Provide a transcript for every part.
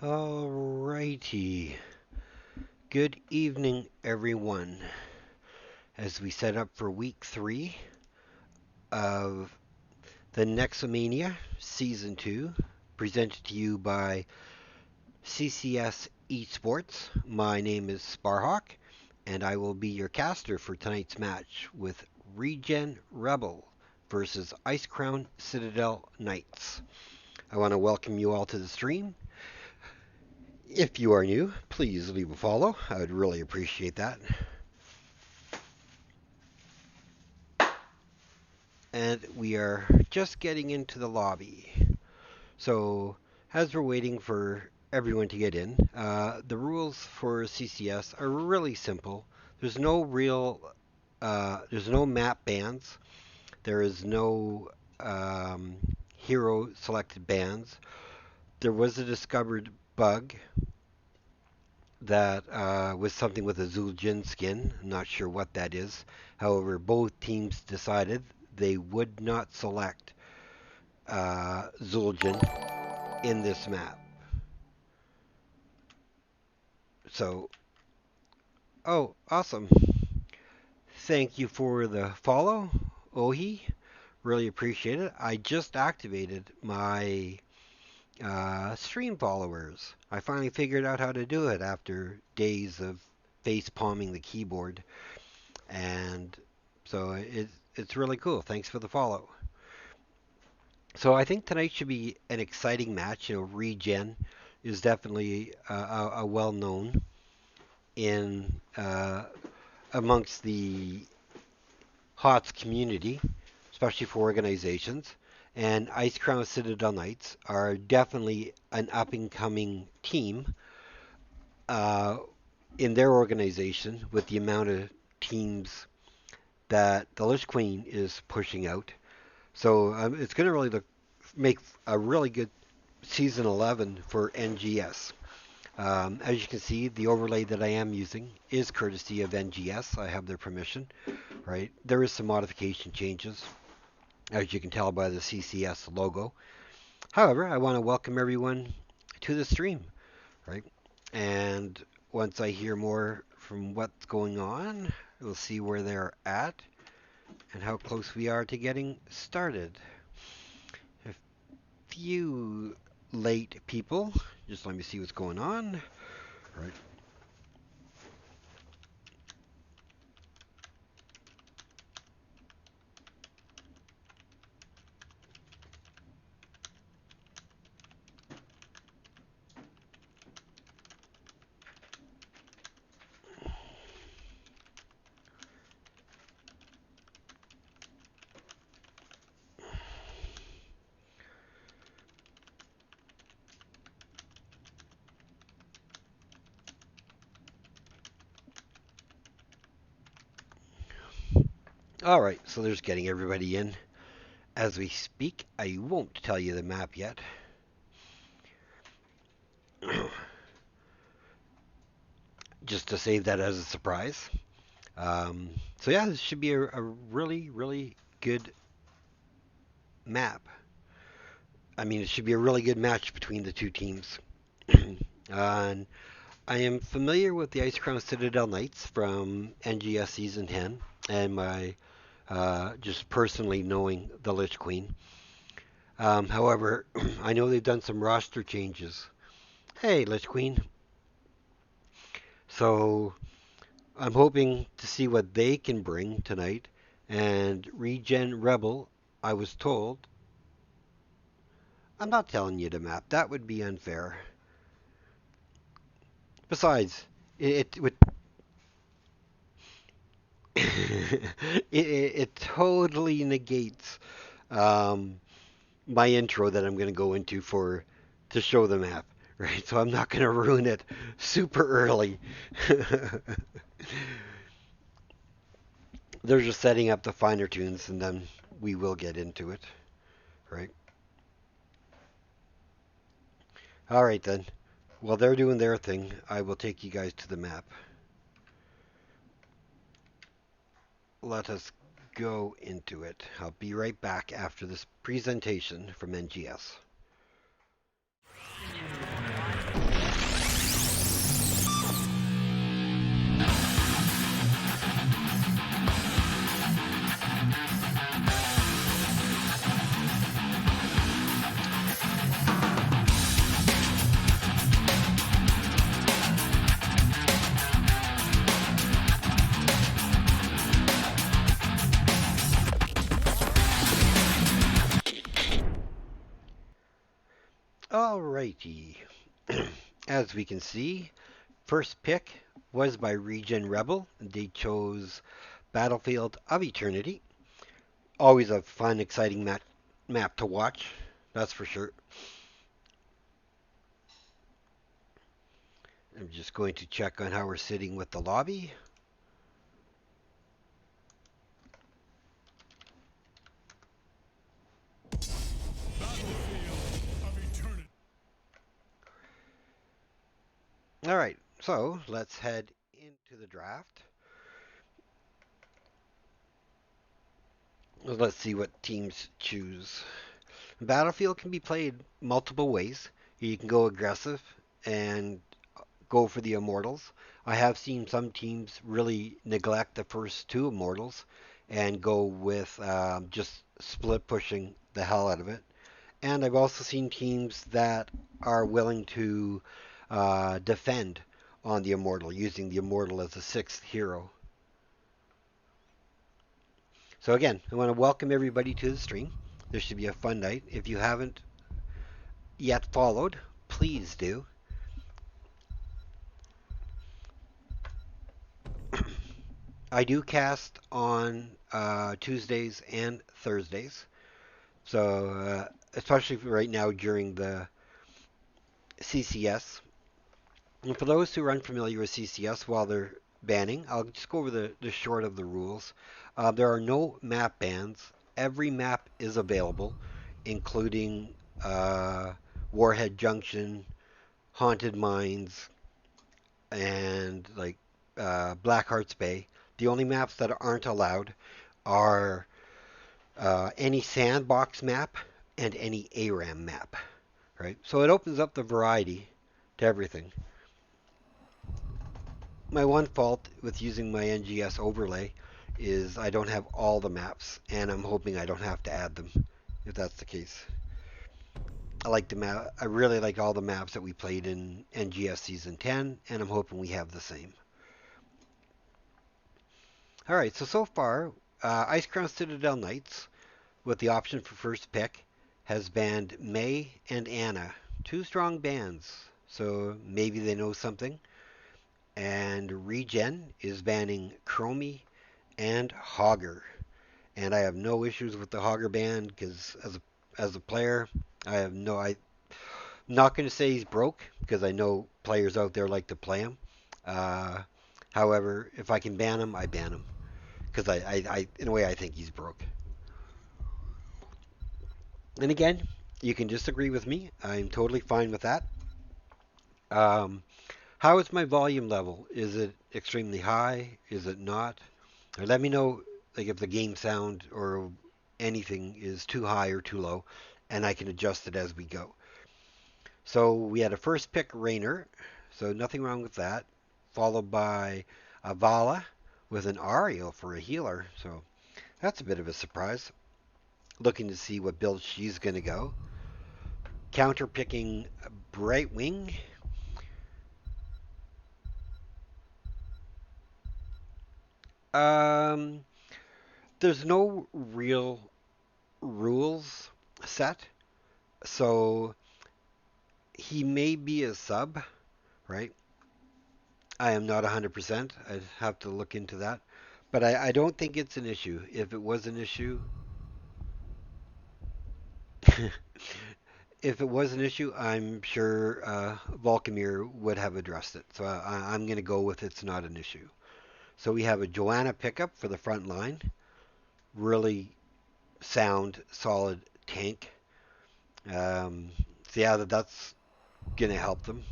Alrighty. Good evening, everyone. As we set up for week 3 of the Nexomania Season 2, presented to you by CCS Esports. My name is Sparhawk, and I will be your caster for tonight's match with ReGen Rebel versus IceCrown Citadel Knights. I want to welcome you all to the stream. If you are new, please leave a follow. I would really appreciate that. And we are just getting into the lobby. So, as we're waiting for everyone to get in, the rules for CCS are really simple. There's no map bans. There is no hero selected bans. There was a discovered bug that was something with a Zul'jin skin. I'm not sure what that is. However, both teams decided they would not select Zul'jin in this map. So, oh, awesome. Thank you for the follow, Ohi. Really appreciate it. I just activated my stream followers. I finally figured out how to do it after days of face palming the keyboard, and so it's really cool. Thanks for the follow. So I think tonight should be an exciting match. You know, ReGen is definitely a well known in amongst the HOTS community, especially for organizations. And IceCrown Citadel Knights are definitely an up and coming team uh, in their organization with the amount of teams that the Lich Queen is pushing out. So it's going to really make a really good season 11 for NGS. As you can see, the overlay that I am using is courtesy of NGS. I have their permission, right? There is some modification changes, as you can tell by the CCS logo. However, I want to welcome everyone to the stream, right? And once I hear more from what's going on, we'll see where they're at and how close we are to getting started. A few late people. Just let me see what's going on. All right. All right, so there's getting everybody in as we speak. I won't tell you the map yet. Just to save that as a surprise. So yeah, this should be a really, really good map. I mean, it should be a really good match between the two teams. And I am familiar with the IceCrown Citadel Knights from NGS Season 10 and my just personally knowing the Lich Queen. However, I know they've done some roster changes. Hey, Lich Queen. So I'm hoping to see what they can bring tonight. And ReGen Rebel, I was told. I'm not telling you the map. That would be unfair. Besides, it would. It totally negates um, my intro that I'm going to go into for to show the map, right? So I'm not going to ruin it super early. They're just setting up the finer tunes, and then we will get into it, right? All right then. While they're doing their thing, I will take you guys to the map. Let us go into it. I'll be right back after this presentation from NGS. Alrighty. As we can see, first pick was by ReGen Rebel. They chose Battlefield of Eternity. Always a fun, exciting map to watch, that's for sure. I'm just going to check on how we're sitting with the lobby. All right, so let's head into the draft. Let's see what teams choose. Battlefield can be played multiple ways. You can go aggressive and go for the immortals. I have seen some teams really neglect the first two immortals and go with just split pushing the hell out of it. And I've also seen teams that are willing to defend on the immortal, using the immortal as a sixth hero. So again, I want to welcome everybody to the stream. This should be a fun night. If you haven't yet followed, please do. I do cast on Tuesdays and Thursdays. So, especially right now during the CCS. And for those who are unfamiliar with CCS, while they're banning, I'll just go over the short of the rules. There are no map bans. Every map is available, including Warhead Junction, Haunted Mines, and like Blackheart's Bay. The only maps that aren't allowed are any sandbox map and any ARAM map, right? So it opens up the variety to everything. My one fault with using my NGS overlay is I don't have all the maps, and I'm hoping I don't have to add them if that's the case. I like the map. I really like all the maps that we played in NGS Season 10, and I'm hoping we have the same. All right, so far, IceCrown Citadel Knights, with the option for first pick, has banned May and Anna, two strong bans. So maybe they know something. And ReGen is banning Chromie and Hogger. And I have no issues with the Hogger ban because as a player, I'm not going to say he's broke because I know players out there like to play him. Uh, However, if I can ban him, I ban him because in a way I think he's broke. And again, you can disagree with me. I'm totally fine with that. Um, how is my volume level? Is it extremely high? Is it not? Or let me know like if the game sound or anything is too high or too low, and I can adjust it as we go. So we had a first pick Rainer, so nothing wrong with that, followed by Avala with an Ariel for a healer. So that's a bit of a surprise. Looking to see what build she's going to go. Counter picking Brightwing. Um, there's no real rules set, so he may be a sub, right? I am not 100%. I'd have to look into that. But I don't think it's an issue. If it was an issue, if it was an issue, I'm sure Volkamir would have addressed it. So I'm going to go with it's not an issue. So we have a Joanna pickup for the front line. Really sound, solid tank. So yeah, that's going to help them,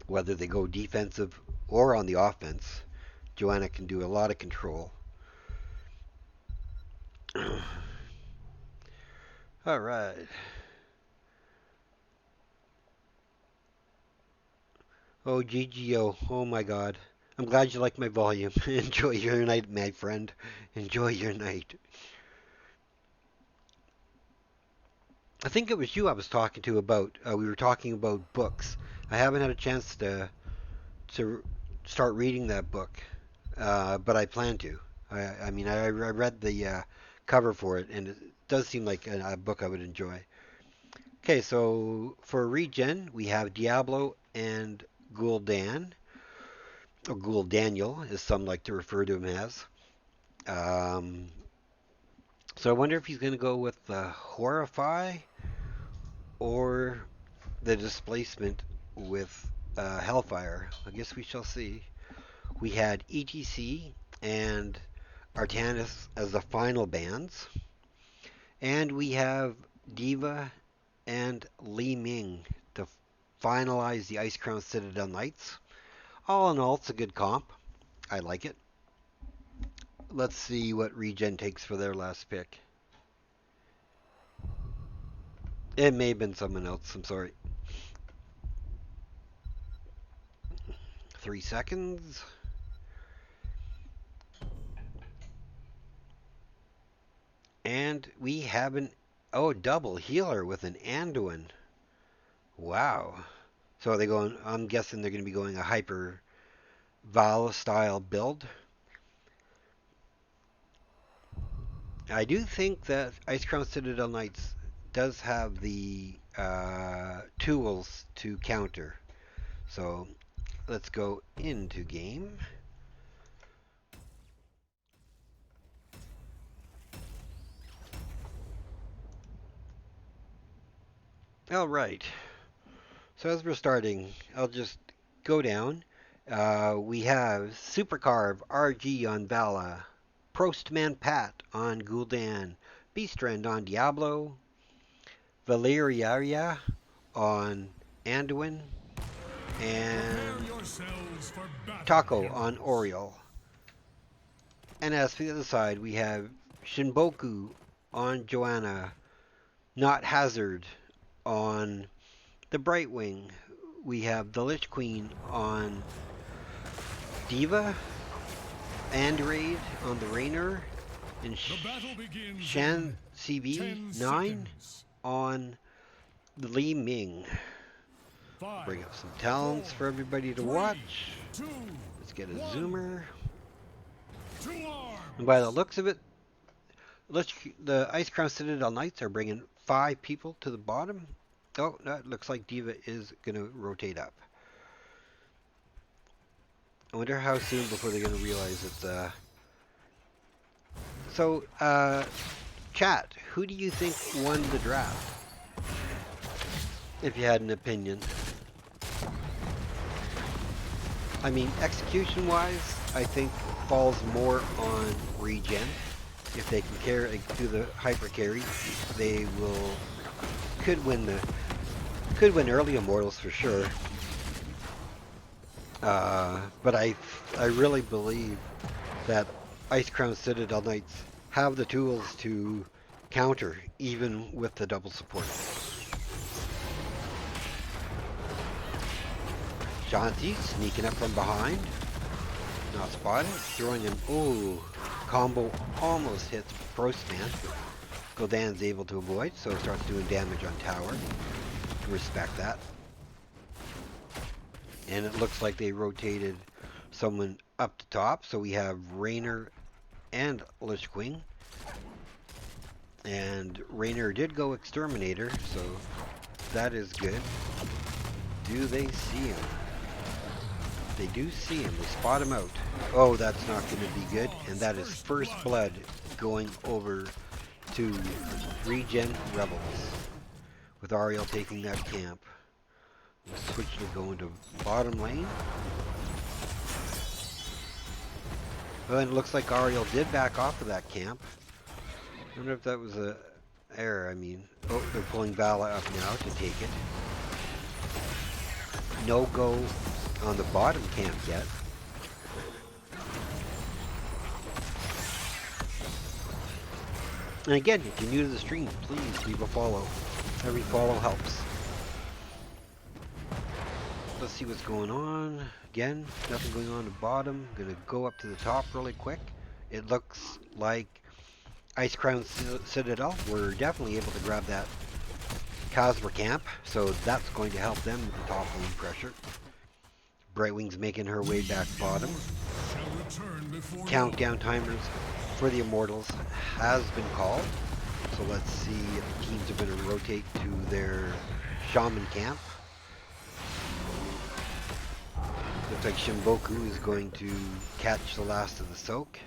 whether they go defensive or on the offense. Joanna can do a lot of control. All right. Oh, GGO. Oh my God. I'm glad you like my volume. Enjoy your night, my friend. Enjoy your night. I think it was you I was talking to about. We were talking about books. I haven't had a chance to start reading that book, but I plan to. I read the cover for it, and it does seem like a book I would enjoy. Okay, so for Regen, we have Diablo and Gul'dan, or Ghoul Daniel, as some like to refer to him as. Um, so I wonder if he's going to go with the Horrify or the displacement with Hellfire. I guess we shall see. We had ETC and Artanis as the final bands. And we have Diva and Li Ming to finalize the IceCrown Citadel Knights. All in all, it's a good comp. I like it. Let's see what Regen takes for their last pick. It may have been someone else. I'm sorry. 3 seconds. And we have an double healer with an Anduin. Wow. So are they going? I'm guessing they're going to be going a hyper Val style build. I do think that IceCrown Citadel Knights does have the tools to counter. So let's go into game. All right. So as we're starting, I'll just go down. We have Supercarve RG on Vala, Prostman Pat on Gul'dan, Beastrand on Diablo, Valeriaria on Anduin, and Taco on Oriole. And as for the other side, we have Shinboku on Joanna, Not Hazard on the Brightwing. We have the Lich Queen on Diva, Andrade on the Rainer, and Shan CB9 on the Li Ming. Bring up some talents for everybody to watch. Let's get a zoomer. And by the looks of it, the IceCrown Citadel Knights are bringing 5 people to the bottom. Oh, that looks like Diva is going to rotate up. I wonder how soon before they're going to realize it's So, chat, who do you think won the draft? If you had an opinion. I mean, execution-wise, I think falls more on ReGen. If they can do the hyper carry, they could win early Immortals for sure. But I really believe that IceCrown Citadel Knights have the tools to counter even with the double support. Shanti sneaking up from behind. Not spotted. Throwing an combo almost hits Prostman. Gul'dan's able to avoid, so it starts doing damage on tower. Respect that. And it looks like they rotated someone up the top, so we have Rainer and Lich Queen. And Rainer did go Exterminator, so that is good. Do they see him? They do see him. They spot him out. Oh, that's not going to be good. And that is first blood going over to ReGen Rebels. With Ariel taking that camp. We'll switch to go into bottom lane. Well, and it looks like Ariel did back off of that camp. I wonder if that was a error. I mean, they're pulling Vala up now to take it. No go on the bottom camp yet. And again, if you're new to the stream, please leave a follow. Every follow helps. Let's see what's going on. Again, nothing going on at the bottom. Gonna go up to the top really quick. It looks like IceCrown Citadel were definitely able to grab that Casper camp, so that's going to help them with the top lane pressure. Brightwing's making her way back bottom. Countdown timers for the Immortals has been called. So let's see if the teams are going to rotate to their Shaman camp. Looks like Shinboku is going to catch the last of the soak.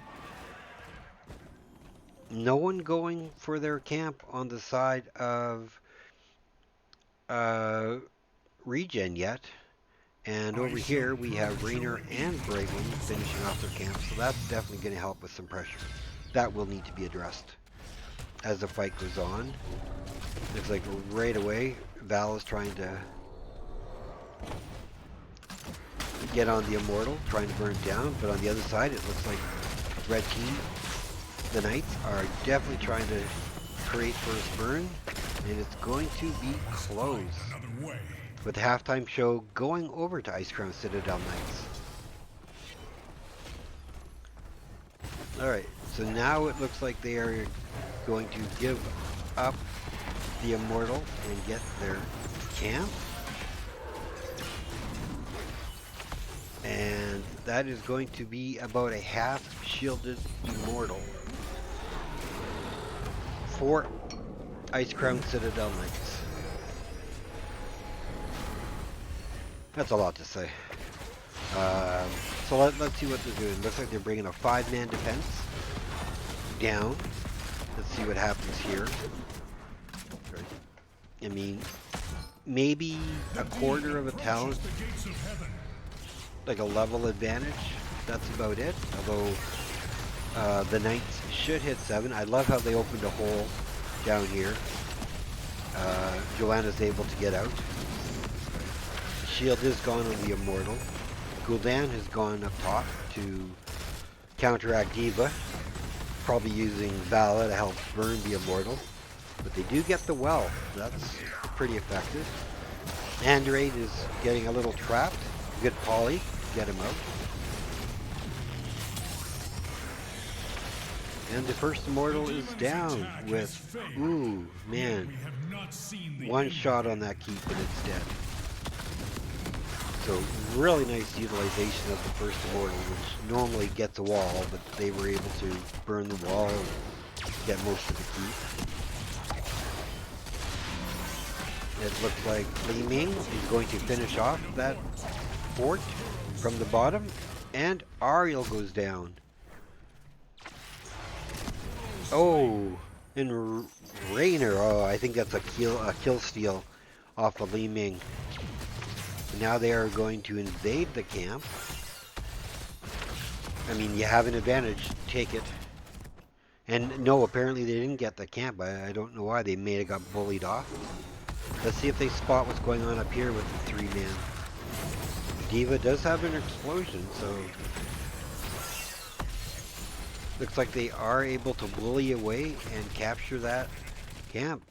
No one going for their camp on the side of ReGen yet. And over here we have Rainer and Brightwing finishing off their camp, so that's definitely going to help with some pressure. That will need to be addressed as the fight goes on. Looks like right away Val is trying to get on the Immortal, trying to burn it down, but on the other side it looks like Red Team, the Knights, are definitely trying to create first burn. and it's going to be close, with the halftime show going over to IceCrown Citadel Knights. Alright, so now it looks like they are going to give up the Immortal and get their camp. And that is going to be about a half shielded Immortal for IceCrown Citadel Knights. That's a lot to say. So let's see what they're doing. Looks like they're bringing a 5-man defense down. Let's see what happens here. I mean, maybe a quarter of a talent, like a level advantage. That's about it. Although the Knights should hit 7. I love how they opened a hole down here. Joanna's able to get out. The shield is gone on the Immortal. Gul'dan has gone up top to counteract D.Va, probably using Vala to help burn the Immortal. But they do get the well. That's pretty effective. Andrade is getting a little trapped. Good poly. Get him out. And the first Immortal is down with, ooh, man, one shot on that keep and it's dead. So really nice utilization of the first Immortal, which normally gets a wall, but they were able to burn the wall and get most of the keep. It looks like Li Ming is going to finish off that fort from the bottom, and Ariel goes down. Oh, and Raynor, oh, I think that's a kill steal off of Li Ming. Now they are going to invade the camp. I mean, you have an advantage, take it. And no, apparently they didn't get the camp. I don't know why. They may have got bullied off. Let's see if they spot what's going on up here with the 3-man. D.Va does have an explosion, so looks like they are able to bully away and capture that camp.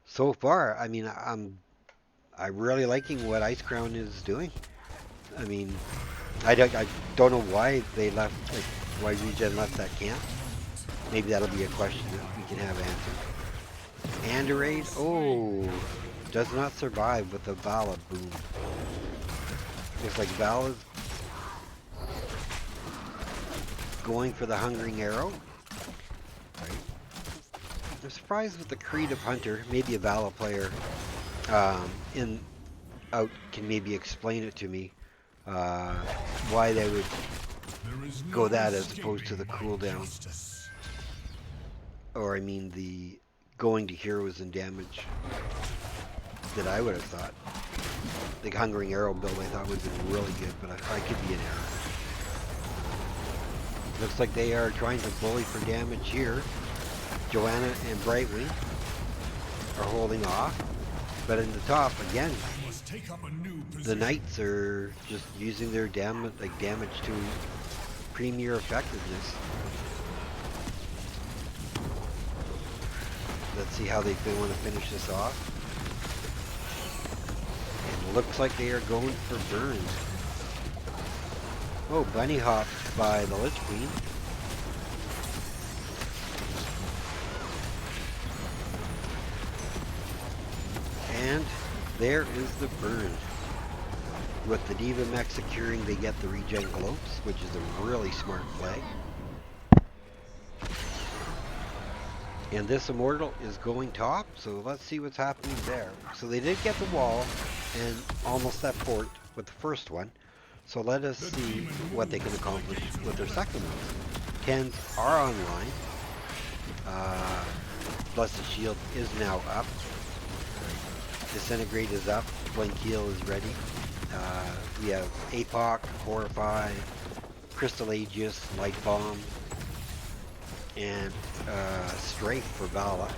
So far, I mean, I'm really liking what IceCrown is doing. I mean, I don't know why they left, like, why ReGen left that camp. Maybe that'll be a question that we can have answered. Andrade, oh, does not survive with the Vala boom. Looks like Vala's going for the Hungering Arrow. Right. I'm surprised with the Creed of Hunter. Maybe a Vala player can maybe explain it to me, why they would go that as opposed to the cooldown. Or I mean the going to heroes and damage that I would have thought. The Hungering Arrow build I thought would have been really good, but I could be in error. Looks like they are trying to bully for damage here. Joanna and Brightwing are holding off. But in the top, again, the Knights are just using their damage to premier effectiveness. Let's see how they want to finish this off. And it looks like they are going for burns. Oh, bunny hopped by the Lich Queen. And there is the burn. With the D.Va mech securing, they get the ReGen globes, which is a really smart play. And this Immortal is going top, so let's see what's happening there. So they did get the wall and almost that fort with the first one. So let us see what they can accomplish with their second one. 10s are online. Blessed Shield is now up. Disintegrate is up. Blink Heal is ready. We have APOC, Horrify, Crystal Aegis, Light Bomb, and Strafe for Vala.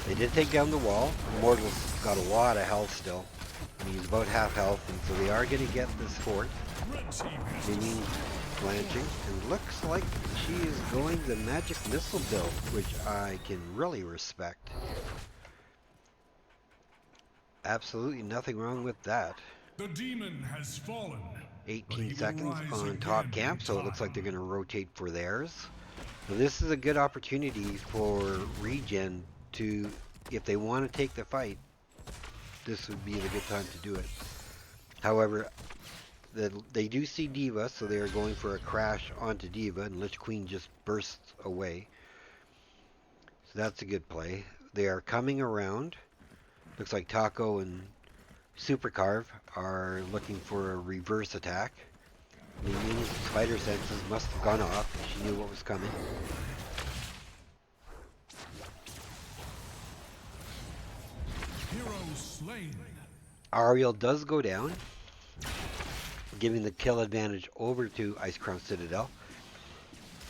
They did take down the wall. Immortal's got a lot of health still. I mean, he's about half health, and so they are going to get this fort. Meaning blanching, and looks like she is going the magic missile build, which I can really respect. Absolutely nothing wrong with that. The demon has fallen. 18 seconds on top camp, so it looks like they're going to rotate for theirs. So this is a good opportunity for ReGen to, if they want to take the fight, this would be a good time to do it. However, they do see Diva, so they are going for a crash onto Diva, and Lich Queen just bursts away. So that's a good play. They are coming around. Looks like Taco and Supercarve are looking for a reverse attack. Li Ming's spider senses must have gone off. She knew what was coming. Hero slain. Ariel does go down, giving the kill advantage over to IceCrown Citadel.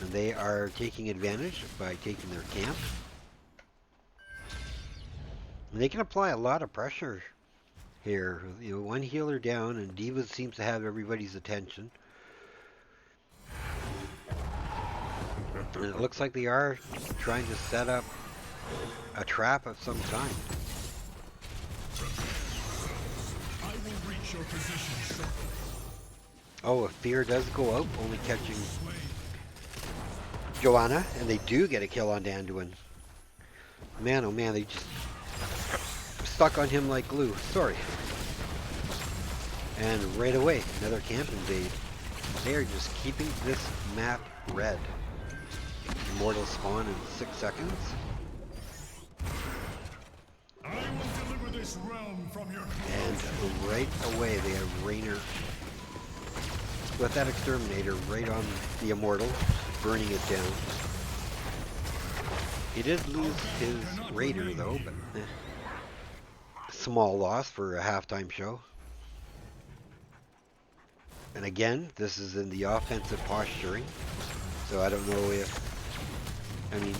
And they are taking advantage by taking their camp. And they can apply a lot of pressure here. You know, one healer down, and Diva seems to have everybody's attention. And it looks like they are trying to set up a trap of some kind. I will reach your position shortly. Oh, a fear does go out, only catching Joanna, and they do get a kill on Danduin. Man, oh man, they just stuck on him like glue. Sorry. And right away, another camp invade. They are just keeping this map red. Immortal spawn in 6 seconds. I will deliver this realm from your And right away they have Rainer with that exterminator right on the Immortal, burning it down. He did lose his Raider though, but small loss for a halftime show. And again, this is in the offensive posturing, so I don't know if, I mean,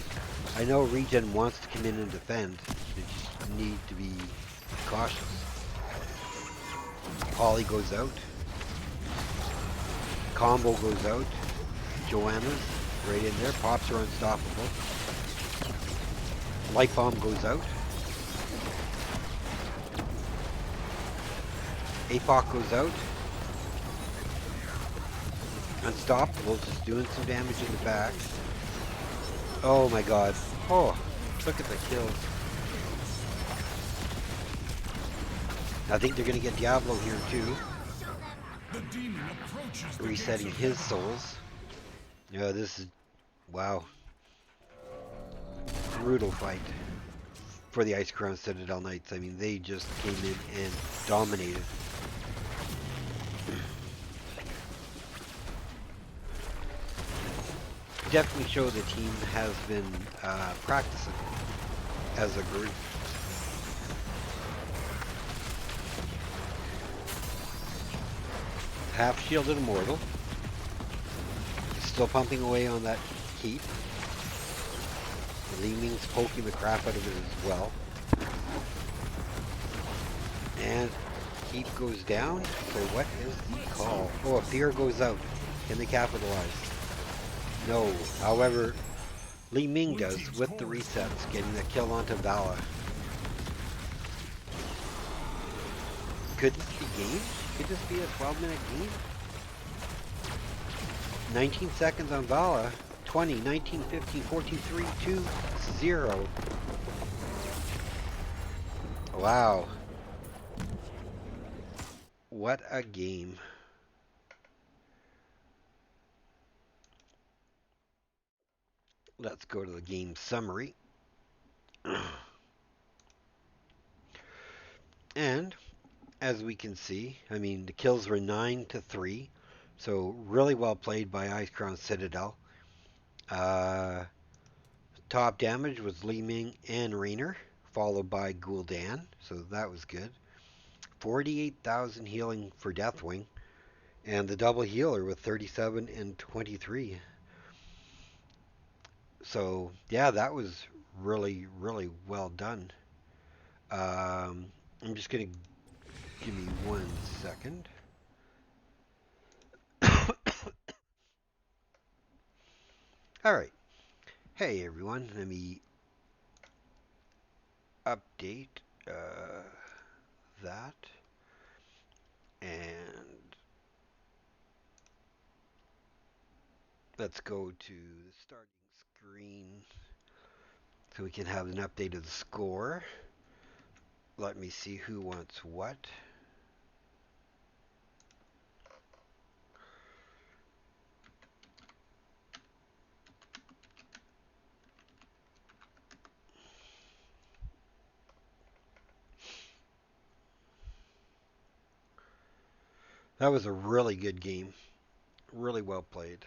I know ReGen wants to come in and defend, they just need to be cautious. Polly goes out. Combo goes out. Joanna's right in there. Pops are unstoppable. Light bomb goes out. APOC goes out. Unstoppable, just doing some damage in the back. Oh my god. Oh, look at the kills. I think they're going to get Diablo here too. Resetting his souls. Yeah, this is, wow. Brutal fight for the IceCrown Citadel Knights. I mean, they just came in and dominated. Definitely show the team has been practicing as a group. Half shielded Immortal. Still pumping away on that heat. Li Ming's poking the crap out of it as well. And heat goes down. So what is the call? Oh, a fear goes out. Can they capitalize? No. However, Li Ming does with the resets, getting the kill onto Vala. Could this be game? Could this be a 12-minute game? 19 seconds on Vala. 20, 19, 15, 14, 3, 2, 0. Wow. What a game. Let's go to the game summary. And as we can see, I mean, the kills were 9-3, so really well played by IceCrown Citadel. Top damage was Li Ming and Rainer, followed by Gul'dan, so that was good. 48,000 healing for Deathwing, and the double healer with 37 and 23. So yeah, that was really, really well done. I'm just gonna give me 1 second. All right. Hey everyone. Let me update that and let's go to the starting screen so we can have an update of the score. Let me see who wants what. That was a really good game. Really well played.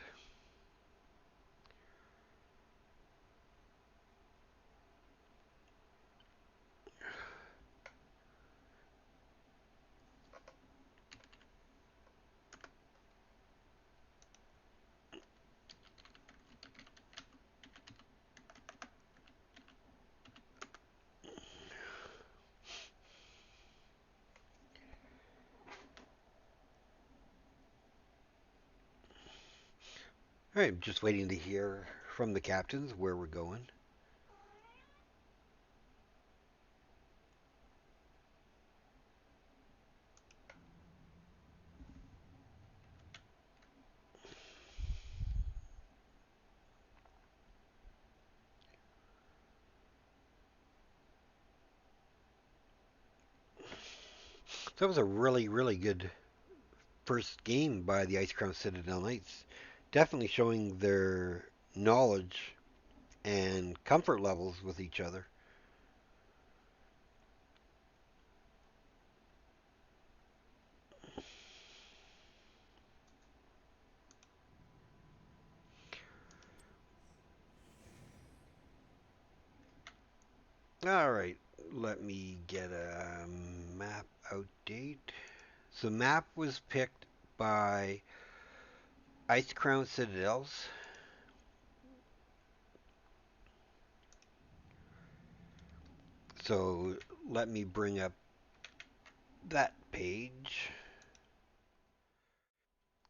All right, just waiting to hear from the captains where we're going. So that was a really, really good first game by the IceCrown Citadel Knights. Definitely showing their knowledge and comfort levels with each other. All right, let me get a map update. So map was picked by IceCrown Citadels. So let me bring up that page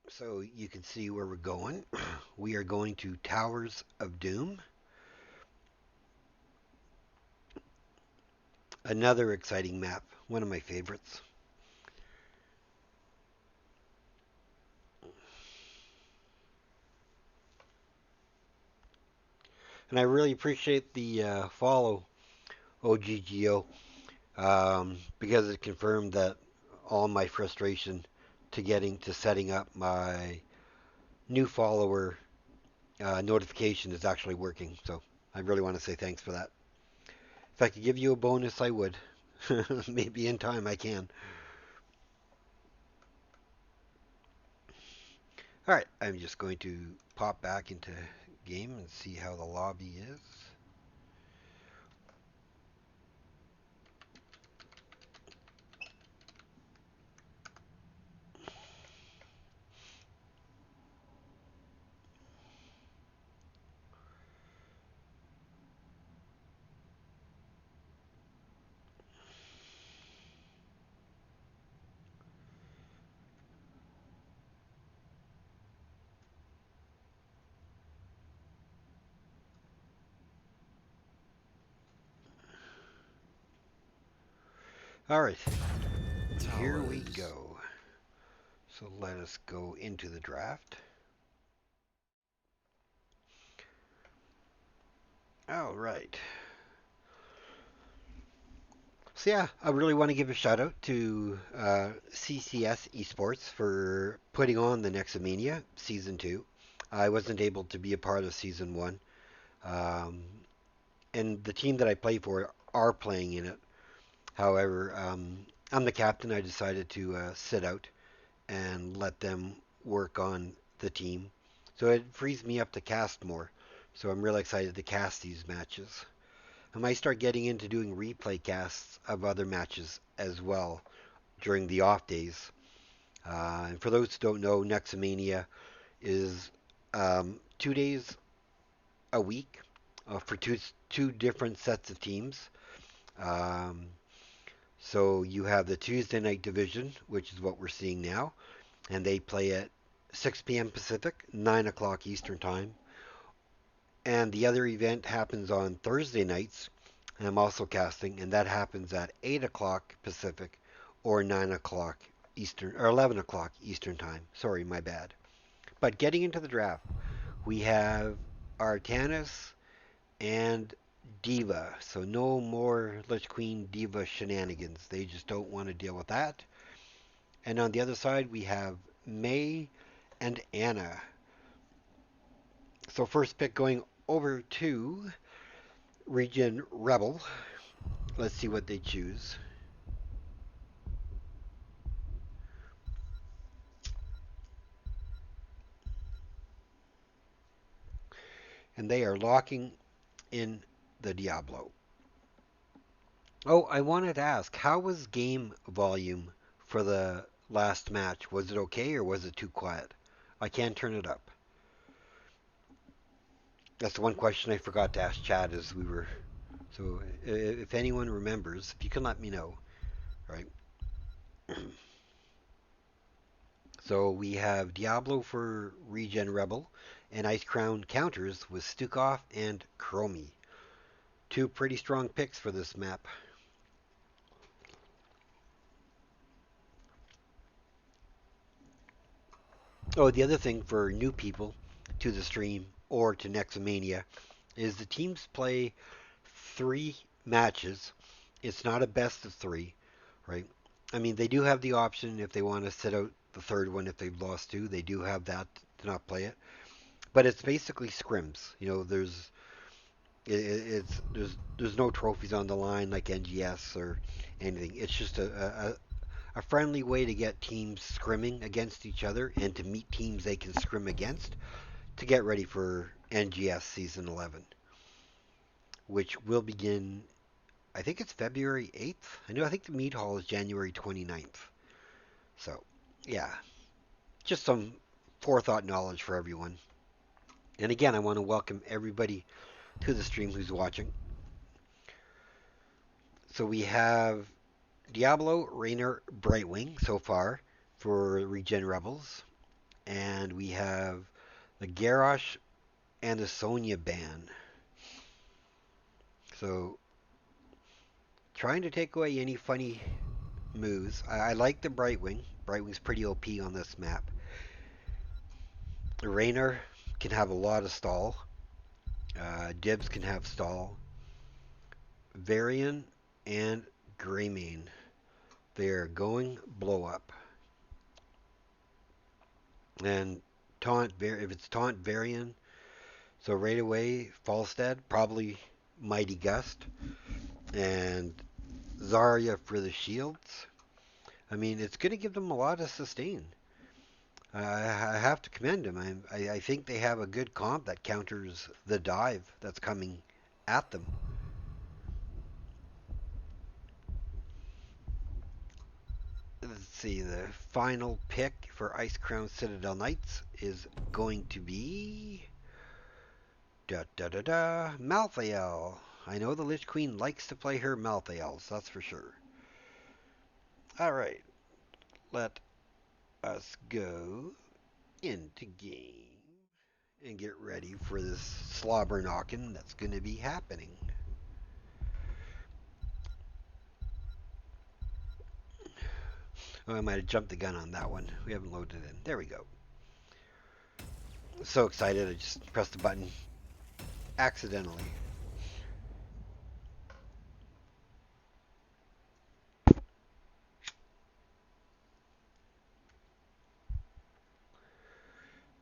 so you can see where we're going. We are going to Towers of Doom. Another exciting map, one of my favorites. And I really appreciate the follow, OGGO, because it confirmed that all my frustration to getting to setting up my new follower notification is actually working. So I really want to say thanks for that. If I could give you a bonus, I would. Maybe in time I can. All right, I'm just going to pop back into game and see how the lobby is. All right, here we Towers. go. So let us go into the draft. All right. So yeah, I really want to give a shout out to CCS Esports for putting on the Nexomania Season 2. I wasn't able to be a part of Season 1. Um, and the team that I play for are playing in it. However, I'm the captain. I decided to sit out and let them work on the team. So it frees me up to cast more. So I'm really excited to cast these matches. I might start getting into doing replay casts of other matches as well during the off days. And for those who don't know, Nexomania is 2 days a week for two different sets of teams. Um, so you have the Tuesday night division, which is what we're seeing now, and they play at 6 p.m. Pacific, 9 o'clock Eastern time. And the other event happens on Thursday nights, and I'm also casting, and that happens at 8 o'clock Pacific or 9 o'clock Eastern, or 11 o'clock Eastern time. Sorry, my bad. But getting into the draft, we have Artanis and Diva. So no more Lich Queen Diva shenanigans. They just don't want to deal with that. And on the other side, we have May and Anna. So first pick going over to ReGen Rebel. Let's see what they choose. And they are locking in the Diablo. Oh, I wanted to ask, how was game volume for the last match? Was it okay or was it too quiet? I can't turn it up. That's the one question I forgot to ask Chad as we were. So if anyone remembers, if you can let me know, right? So we have Diablo for ReGen Rebel and IceCrown counters with Stukov and Chromie. Two pretty strong picks for this map. Oh, the other thing for new people to the stream or to Nexomania is the teams play 3 matches. It's not a best of 3, right? I mean, they do have the option if they want to sit out the third one if they've lost 2. They do have that to not play it. But it's basically scrims. You know, there's no trophies on the line like NGS or anything. It's just a friendly way to get teams scrimming against each other and to meet teams they can scrim against to get ready for NGS Season 11, which will begin, I think it's February 8th. I think the meet hall is January 29th. So, yeah, just some forethought knowledge for everyone. And again, I want to welcome everybody to the stream who's watching. So we have Diablo, Raynor, Brightwing so far for ReGen Rebels. And we have the Garrosh and the Sonya ban. So trying to take away any funny moves. I like the Brightwing. Brightwing's pretty OP on this map. Raynor can have a lot of stall. Dibs can have stall. Varian and Greymane. They're going blow up. And taunt, if it's taunt Varian, so right away Falstad, probably Mighty Gust. And Zarya for the shields. I mean, it's going to give them a lot of sustain. I have to commend them. I think they have a good comp that counters the dive that's coming at them. Let's see, the final pick for IceCrown Citadel Knights is going to be Malthael. I know the Lich Queen likes to play her Malthaels, that's for sure. Alright, let us go into game and get ready for this slobber knocking that's going to be happening. Oh, I might have jumped the gun on that one. We haven't loaded it in. There we go. So excited, I just pressed the button accidentally.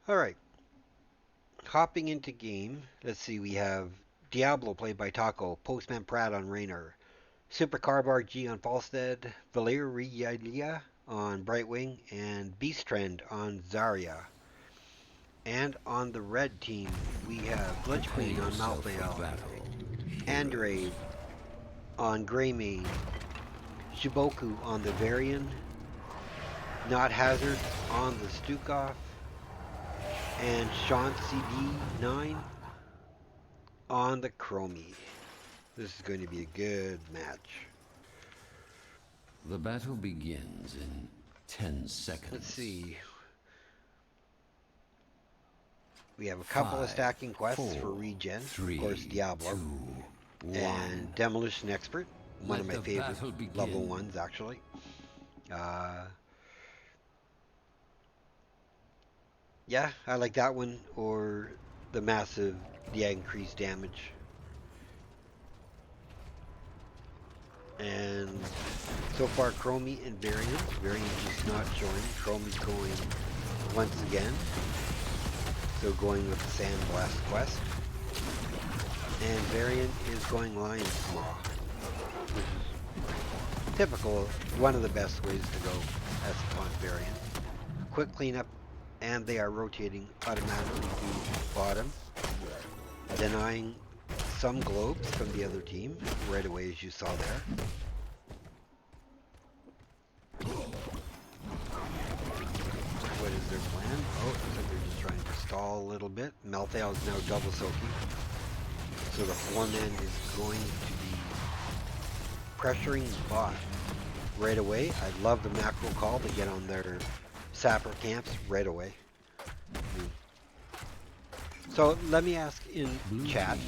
Alright, hopping into game. Let's see, we have Diablo played by Taco, Postman Pratt on Raynor, Super Carbar G on Falstead, Valeria on Brightwing, and Beast Trend on Zarya. And on the red team, we have Lich Queen on Malthael, Andrade on Greymane, Shiboku on the Varian, Not Hazard on the Stukov, and Sean CB9 on the Chromie. This is going to be a good match. The battle begins in 10 seconds. Let's see. We have a couple of 5, stacking quests 4, for ReGen. 3, Of course, Diablo 2, 1. and Demolition Expert, one Let of my the favorite battle begin. level ones actually. Yeah, I like that one or the increased damage. And so far, Chromie and Variant. Variant is not showing. Chromie's going once again. So going with the Sandblast quest. And Variant is going Lion's Maw, which is typical, one of the best ways to go as a taunt Variant. Quick cleanup, and they are rotating automatically to bottom, denying some globes from the other team right away, as you saw there. What is their plan? Oh, looks like they're just trying to stall a little bit. Malthael is now double soaking. So the 4-man is going to be pressuring bot right away. I love the macro call to get on their sapper camps right away. So let me ask in chat,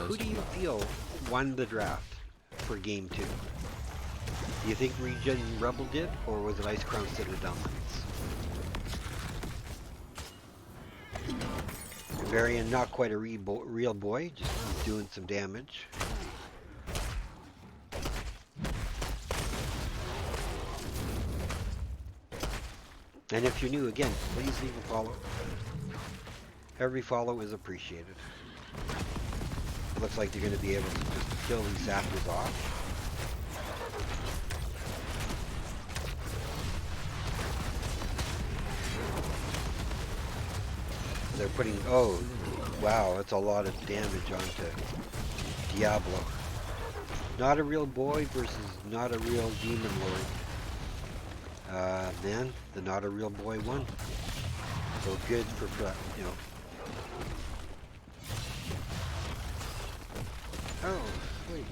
who do you feel won the draft for game 2? Do you think ReGen Rebel did, or was it IceCrown Citadel Knights? Varian, not quite a real boy, just doing some damage. And if you're new, again, please leave a follow. Every follow is appreciated. It looks like they're going to be able to just kill these zappers off. They're putting, oh, wow, that's a lot of damage onto Diablo. Not a real boy versus not a real demon lord. Man, the not a real boy won. So good for, you know. Oh, wait.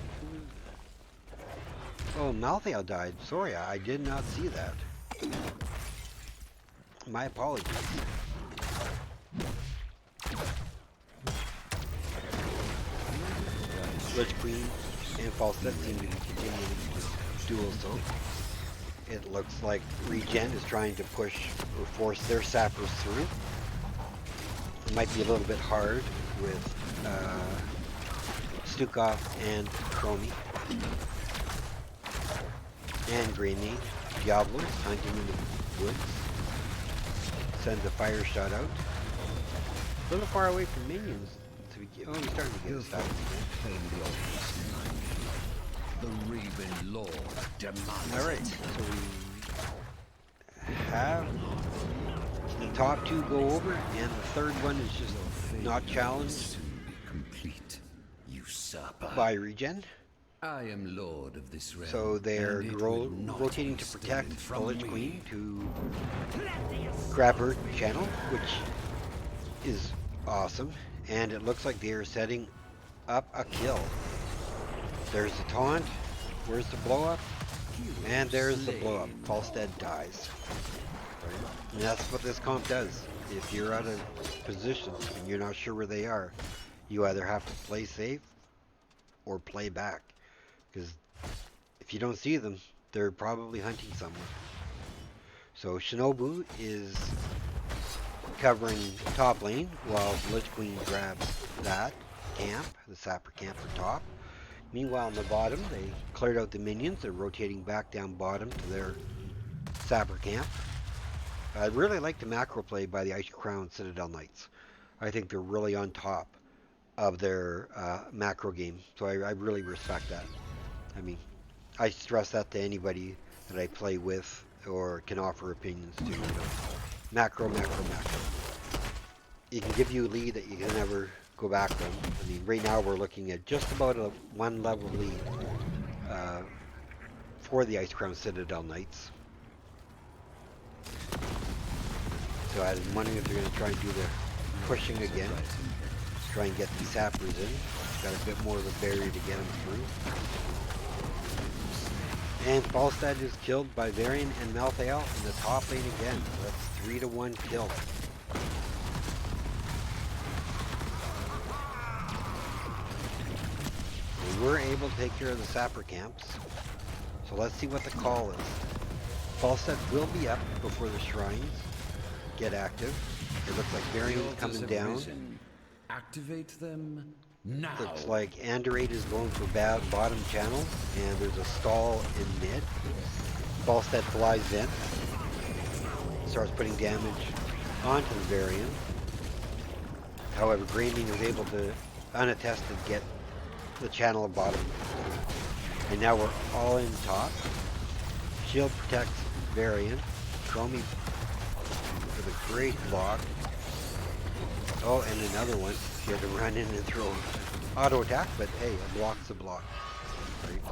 Oh, Malthael died. Sorry, I did not see that. My apologies. Lich Queen and Falstad seem to be continuing to duel soak. It looks like ReGen is trying to push or force their sappers through. It might be a little bit hard with Stukov and Chromie. And Grenade. Diablo is hunting in the woods. Sends a fire shot out. A little far away from minions. Oh, he's starting to get us out again. The Raven Lord demands. Alright, so we have the top 2 go over, and the third one is just not challenged Complete usurper. by ReGen. I am lord of this realm. So they're and it will not rotating be to protect stolen the from Lich me. Queen to grab her channel, which is awesome. And it looks like they are setting up a kill. There's the taunt. Where's the blow up? And there's the blow up. Falstad dies. And that's what this comp does. If you're out of position and you're not sure where they are, you either have to play safe or play back. Because if you don't see them, they're probably hunting somewhere. So Shinobu is covering top lane while Lich Queen grabs that camp, the sapper camp for top. Meanwhile on the bottom, they cleared out the minions. They're rotating back down bottom to their sapper camp. I really like the macro play by the IceCrown Citadel Knights. I think they're really on top of their macro game. So I really respect that. I mean, I stress that to anybody that I play with or can offer opinions to. You know, macro. It can give you a lead that you can never go back from. I mean, right now we're looking at just about a 1 level lead for the IceCrown Citadel Knights. So I'm wondering if they're going to try and do the pushing again. Try and get the sappers in. Got a bit more of a barrier to get them through. And Falstad is killed by Varian and Malthael in the top lane again. So that's 3-1 kill. were able to take care of the sapper camps. So let's see what the call is. Falstad will be up before the shrines get active. It looks like Varian's coming down. Activate them now. Looks like Andorade is going for bottom channel, and there's a stall in mid. Falstad flies in, starts putting damage onto the Varian. However, Graming was able to, unattested, get the channel of bottom. And now we're all in top. Shield protects Varian. Chromie with a great block. Oh, and another one. He had to run in and throw auto attack, but hey, it blocks the block. Right.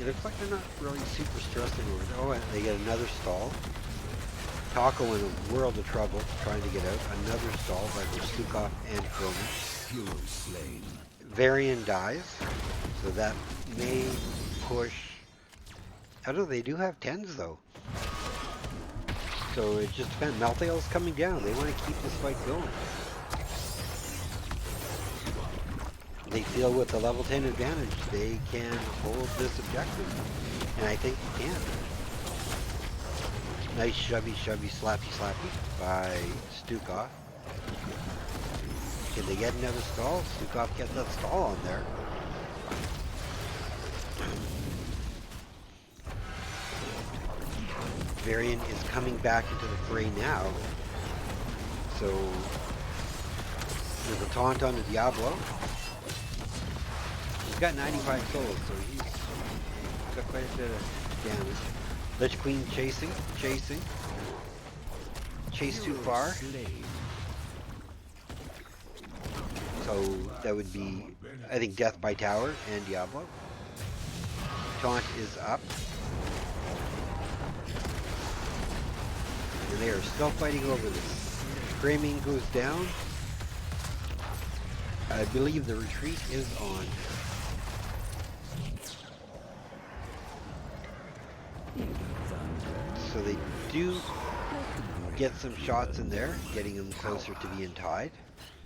It looks like they're not really super stressing over it. Oh, and they get another stall. Taco in a world of trouble trying to get out. Another stall by Stukov and Chromie. Hero slain. Varian dies, so that may push. I don't know, they do have 10s though. So it just depends. Malthael's coming down. They want to keep this fight going. They feel with the level 10 advantage, they can hold this objective. And I think they can. Nice shovey, slappy by Stukov. Can they get another stall? Stukov gets that stall on there. Varian is coming back into the fray now. So there's a taunt on the Diablo. He's got 95 souls, so he's got quite a bit of damage. Lich Queen chasing. Chase too far. So that would be, I think, death by tower and Diablo. Taunt is up. And they are still fighting over this. Graming goes down. I believe the retreat is on. So they do get some shots in there, getting them closer to being tied.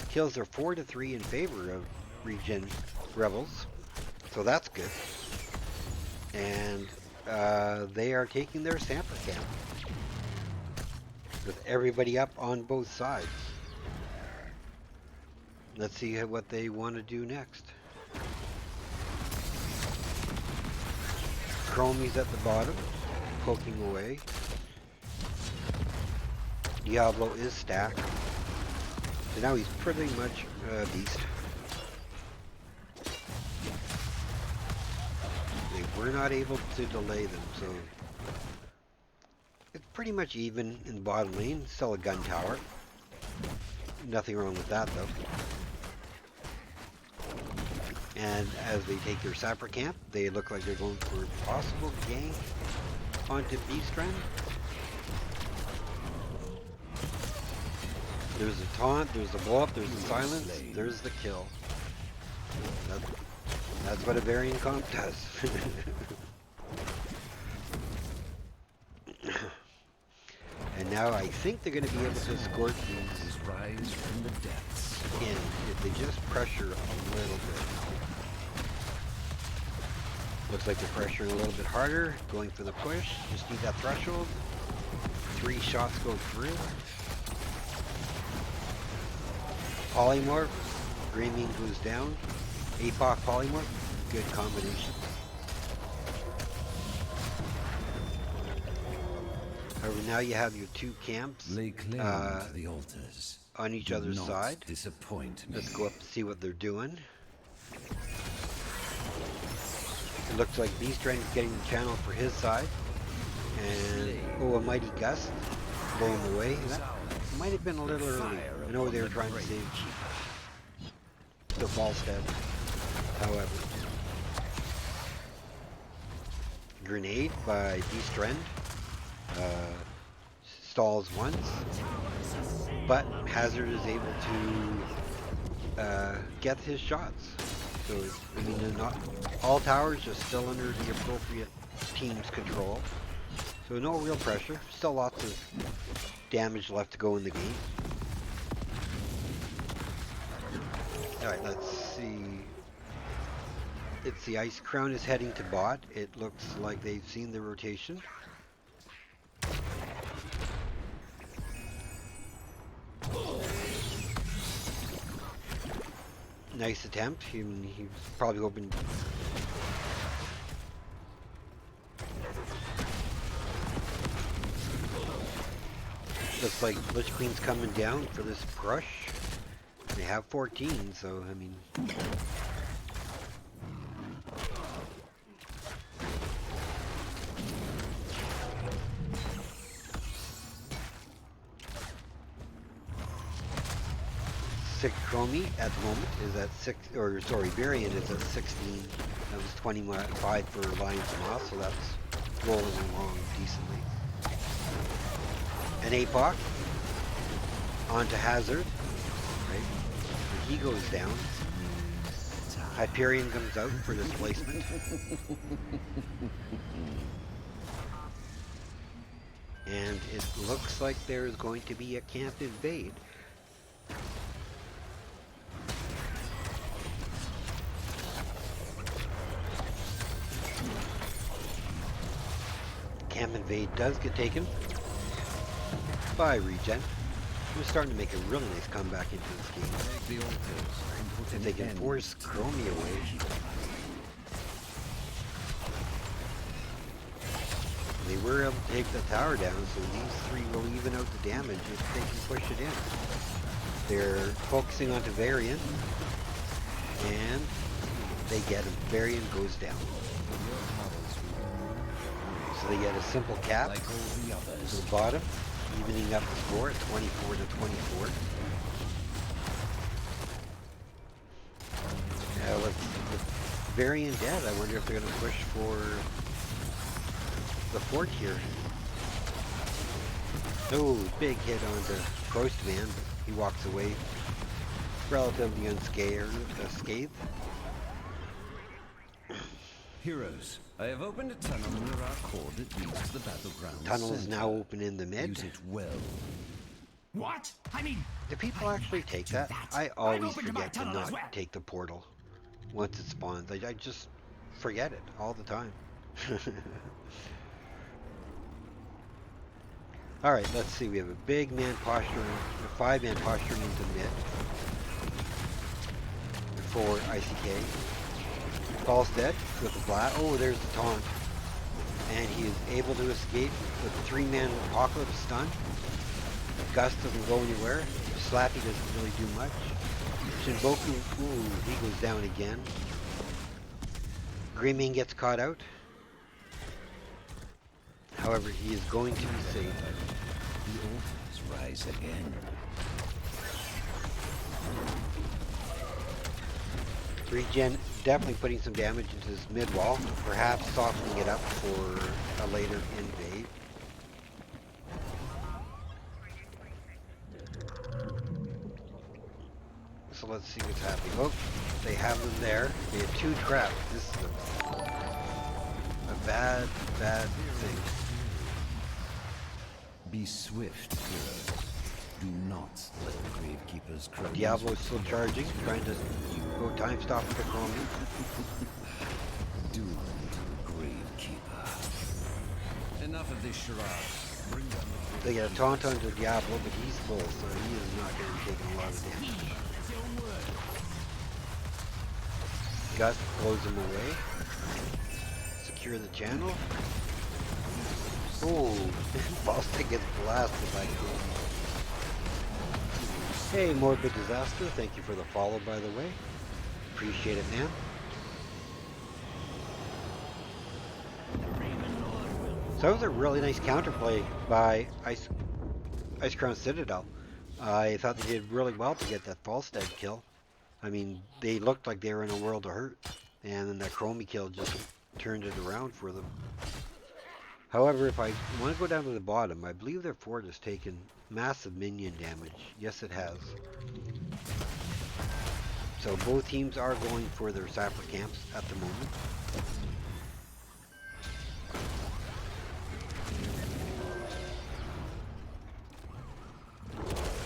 Kills are 4-3 in favor of ReGen Rebels, so that's good. And they are taking their Samper camp with everybody up on both sides. Let's see what they want to do next. Chromie's at the bottom, poking away. Diablo is stacked. So now he's pretty much a beast. They were not able to delay them, so it's pretty much even in the bottom lane. Still a gun tower. Nothing wrong with that though. And as they take their sapper camp, they look like they're going for a possible gank onto Beastren. There's a taunt, there's a blow up, there's a silence, there's the kill. That's what a Varian comp does. And now I think they're going to be able to escort these Rise from the depths. in if they just pressure a little bit. Looks like they're pressuring a little bit harder, going for the push. Just need that threshold. 3 shots go through. Polymorph, Graming goes down. APOC Polymorph, good combination. However, now you have your 2 camps Lay claim to the altars. on each Do other's not side. Disappoint me. Let's go up and see what they're doing. It looks like Beastren is getting the channel for his side. And, oh, a Mighty Gust, blow him away. That might have been a little early. I know they were trying to save the Falstad. However, grenade by Beastren stalls once, but Hazard is able to get his shots. So, I mean, they're not all towers are still under the appropriate team's control. So no real pressure. Still lots of damage left to go in the game. Alright, let's see. It's the IceCrown is heading to bot. It looks like they've seen the rotation. Nice attempt. He was probably hoping. Looks like Lich Queen's coming down for this brush. They have 14, so I mean. Six Chromie at the moment is at 6, or sorry, Variant is at 16. That was 25 for Lions Moss, so that's rolling along decently. An APOC onto Hazard, right? And he goes down. Hyperion comes out for displacement. And it looks like there's going to be a camp invade. Camp invade does get taken by ReGen. We're starting to make a really nice comeback into this game. If they can force Chromie away. They were able to take the tower down, so these three will even out the damage if they can push it in. They're focusing onto Varian, and they get him. Varian goes down. So they get a simple cap to the bottom, evening up the score at 24 to 24. Now with Varian dead, I wonder if they're going to push for the fort here. Oh, big hit onto Prostman, but he walks away relatively unscathed. Heroes, I have opened a tunnel near our core that leads to the battleground. Tunnel is now open in the mid. Use it well. What? I mean, Do people actually take that? I always forget to not take the portal once it spawns. I just forget it all the time. Alright, let's see. We have a big man posturing, a 5-man posturing into mid for ICK. Falls dead with the blast. Oh, there's the taunt. And he is able to escape with the 3-man apocalypse stun. Gust doesn't go anywhere. Slappy doesn't really do much. Shinboku, ooh, he goes down again. Greymane gets caught out. However, he is going to be saved. The altars rise again. ReGen definitely putting some damage into his mid wall, perhaps softening it up for a later invade. So let's see what's happening. Oh, they have them there. They have 2 traps. This is a bad thing. Be swift, heroes. Do not let the Gravekeeper's crows. Diablo's still charging, trying to go time stop with the Chromie. Doomed Gravekeeper. Enough of this charade. Bring down the They get a taunt onto Diablo, but he's full, so he is not going to be taking a lot of damage. Gust blows him away. Secure the channel. Oh, Boston gets blasted by Chromie. Hey, Morbid Disaster, thank you for the follow, by the way. Appreciate it, man. So that was a really nice counterplay by IceCrown Citadel. I thought they did really well to get that Falstad kill. I mean, they looked like they were in a world of hurt, and then that Chromie kill just turned it around for them. However, if I want to go down to the bottom, I believe their fort has taken massive minion damage. Yes, it has. So both teams are going for their sapper camps at the moment.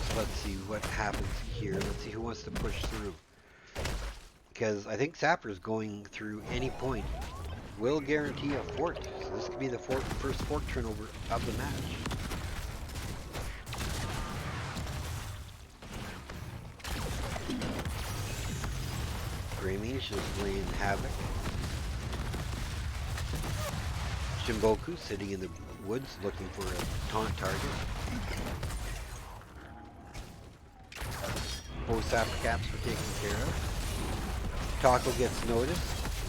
So let's see what happens here. Let's see who wants to push through. because I think Sappers going through any point will guarantee a fort. So this could be the first fort turnover of the match. Greymage just laying havoc. Shimboku sitting in the woods looking for a taunt target. Both Sapper Caps were taken care of. Taco gets noticed,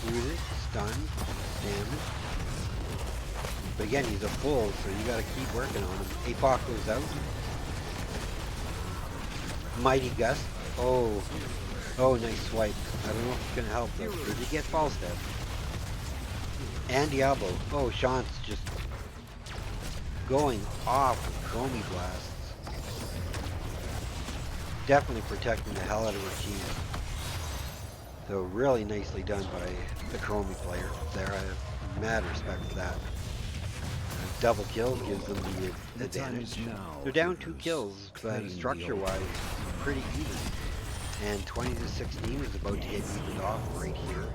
wounded, stunned, damaged. But again, he's a full, so you gotta keep working on him. Apoc goes out. Mighty Gust. Oh, nice swipe. I don't know if it's gonna help though. Did he get false step? And Diablo. Oh, Sean's just going off with Chromie blasts. Definitely protecting the hell out of her team. So really nicely done by the Chromie player there. I have mad respect for that. Double kill gives them the advantage. They're down 2 kills, but structure-wise, pretty even. And 20 to 16 is about to get evened off right here.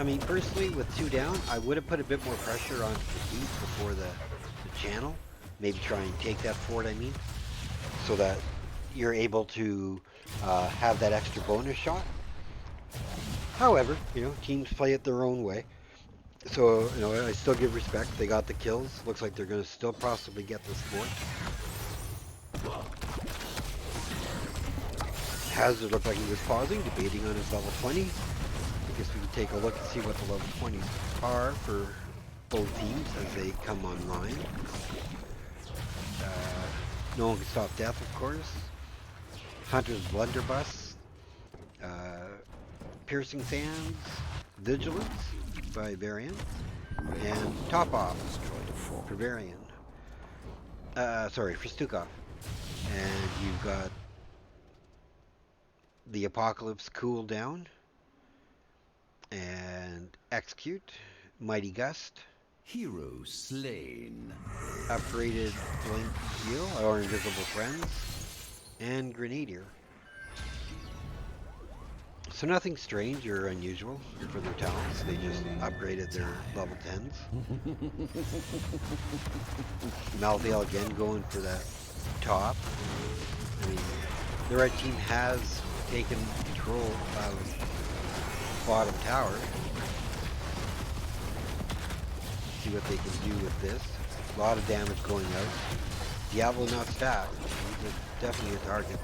I mean, personally, with 2 down, I would have put a bit more pressure on the Heat before the channel. Maybe try and take that fort, I mean, so that you're able to have that extra bonus shot. However, you know, teams play it their own way. So, you know, I still give respect. They got the kills. Looks like they're going to still possibly get this fort. Hazard looked like he was pausing, debating on his level 20. I guess we can take a look and see what the level 20s are for both teams as they come online. No one can stop death, of course. Hunter's Blunderbuss. Piercing Sands. Vigilance by Varian. And Top Off for Varian. Sorry, for Stukov. And you've got the Apocalypse Cooldown. And Execute. Mighty Gust. Hero slain. Upgraded Blink Heal, or Invisible Friends, and Grenadier. So nothing strange or unusual for their talents. They just upgraded their level 10s. Malvale again going for that top. I mean, the red team has taken control of bottom tower. See what they can do with this. A lot of damage going out. Diablo not stacked. He's definitely a target.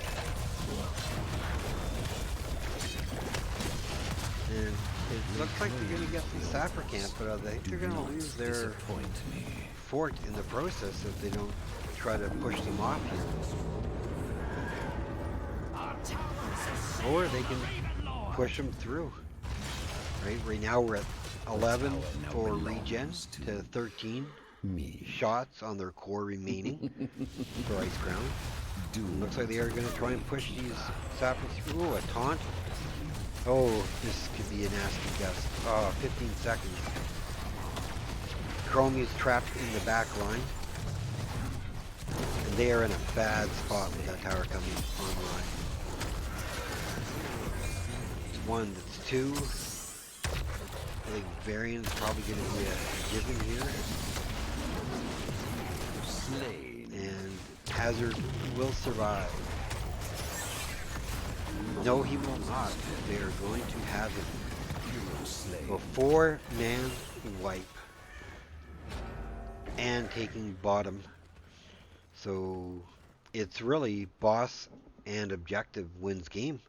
And it looks like they're going to get the Sapper camp, but I think they're going to lose their fort in the process if they don't try to push them off here. Or they can push them through. Right now we're at 11 for ReGen to 13 shots on their core remaining for IceCrown. Looks like they are going to try and push these Sappers through. A taunt. Oh, this could be a nasty gust. Oh, 15 seconds. Chromie is trapped in the back line. And they are in a bad spot with that tower coming online. It's 1, that's 2. I think Varian's probably going to be a given here. And Hazard will survive. No, he will not. They are going to have him. A 4-man wipe. And taking bottom. So it's really boss and objective wins game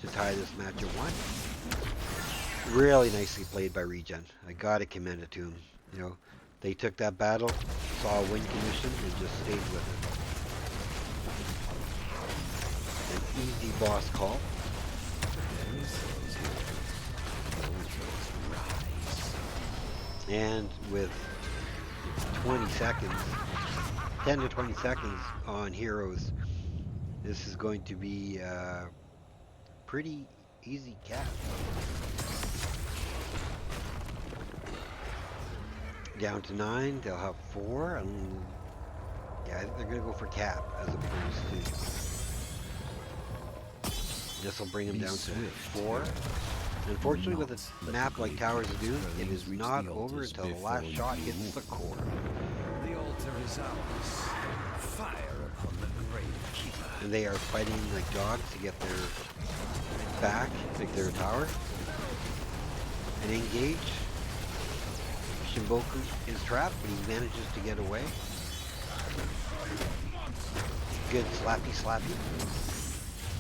to tie this match at 1. Really nicely played by ReGen. I gotta commend it to him. You know, they took that battle, saw a win condition, and just stayed with it. An easy boss call. And with 20 seconds, 10 to 20 seconds on heroes, this is going to be a pretty easy cap. Down to 9, they'll have 4, and yeah, they're going to go for cap as opposed to This will bring him Be down to swift, 4. hero. Unfortunately, with Not a let map the like great Towers of keeper's Doom, it crones is reach not the over altars until the before last shot you. hits the core. The altar is ours. Fire upon the grave keeper. And they are fighting like dogs to get their back, like their tower. And engage. Shimboku is trapped, but he manages to get away. Good slappy slappy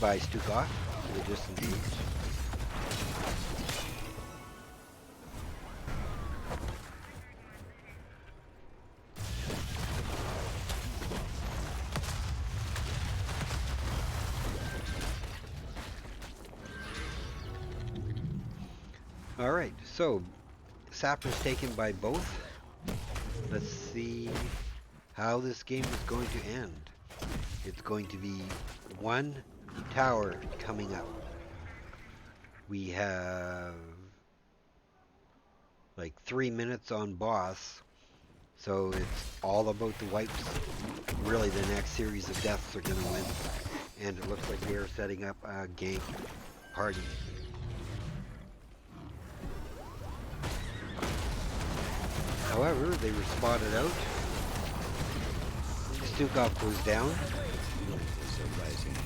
by Stukov to the disengage. Alright, so Sapper's taken by both. Let's see how this game is going to end. It's going to be one tower coming up. We have like 3 minutes on boss, so it's all about the wipes. Really, the next series of deaths are going to win. And it looks like they are setting up a gank party. However, they were spotted out. Stukov goes down. Is a rising hero.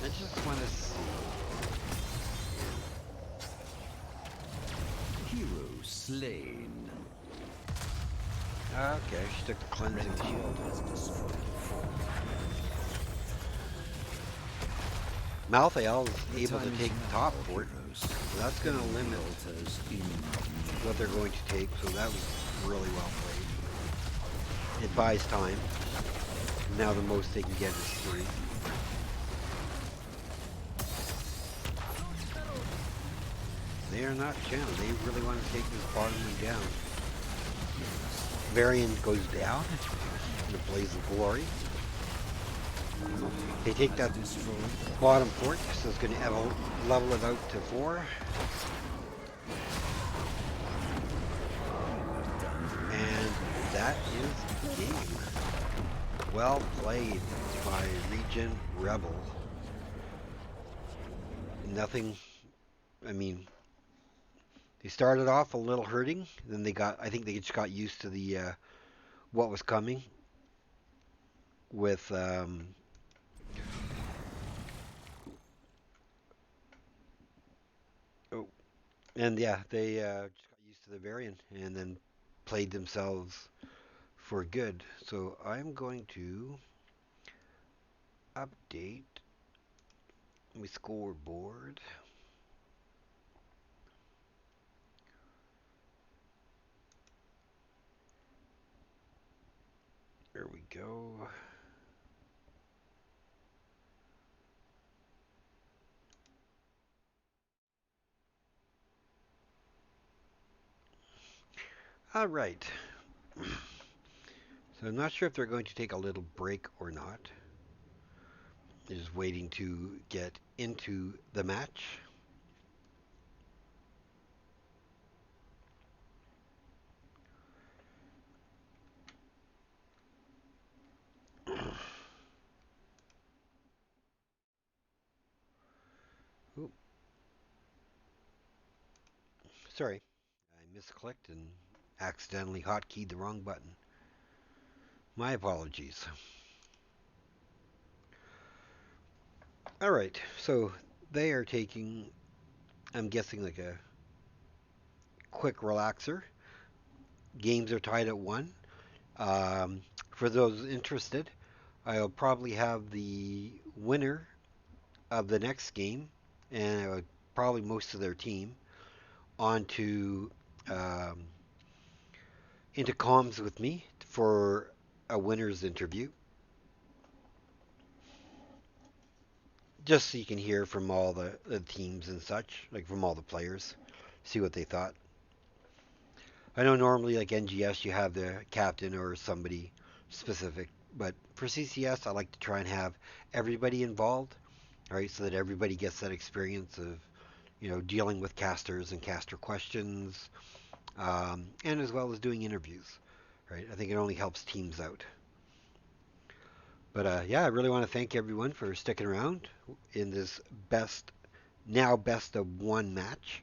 I just want to see. Hero slain. Okay, she took the cleansing shield. Malthael is able to take top fort. So that's going to limit what they're going to take, so that was really well played. It buys time. Now the most they can get is 3. They are not channeled. They really want to take this bottom one down. Varian goes down in a blaze of glory. They take that bottom fort, so it's going to level it out to 4. And that is the game. Well played by ReGen Rebel. Nothing, I mean, they started off a little hurting, then I think they just got used to the, what was coming with, oh, and yeah, they just got used to the variant and then played themselves for good. So I'm going to update my scoreboard. There we go. All right. So I'm not sure if they're going to take a little break or not. They're just waiting to get into the match. Oop, sorry, I misclicked and accidentally hotkeyed the wrong button. My apologies. All right, so they are taking, I'm guessing, like a quick relaxer. Games are tied at 1. For those interested, I'll probably have the winner of the next game and probably most of their team onto um, into comms with me for a winner's interview, just so you can hear from all the teams and such, like from all the players, see what they thought. I know normally like NGS you have the captain or somebody specific, but for CCS I like to try and have everybody involved, right, so that everybody gets that experience of dealing with casters and caster questions, and as well as doing interviews. Right? I think it only helps teams out. But yeah, I really want to thank everyone for sticking around in this best of one match.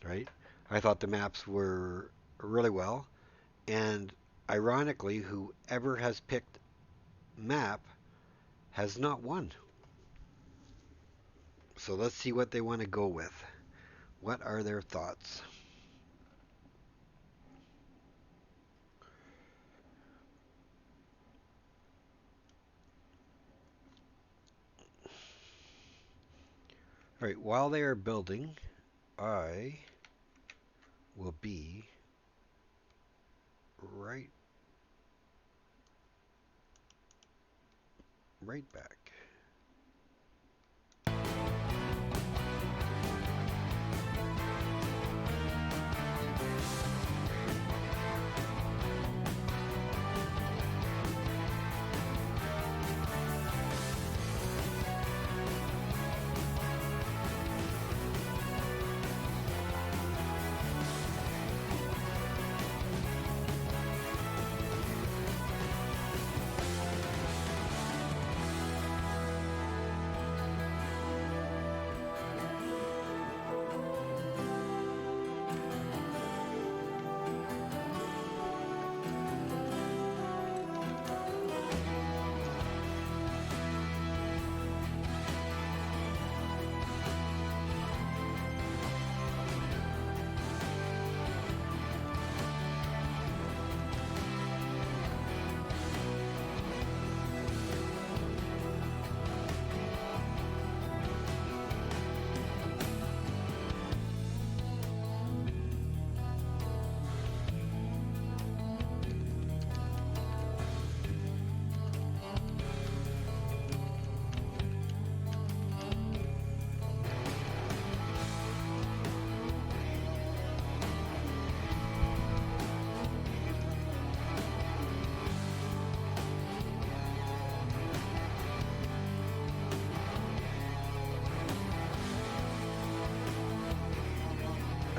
Right? I thought the maps were really well, and ironically, whoever has picked map has not won. So let's see what they want to go with. What are their thoughts? All right, while they are building, I will be right right back.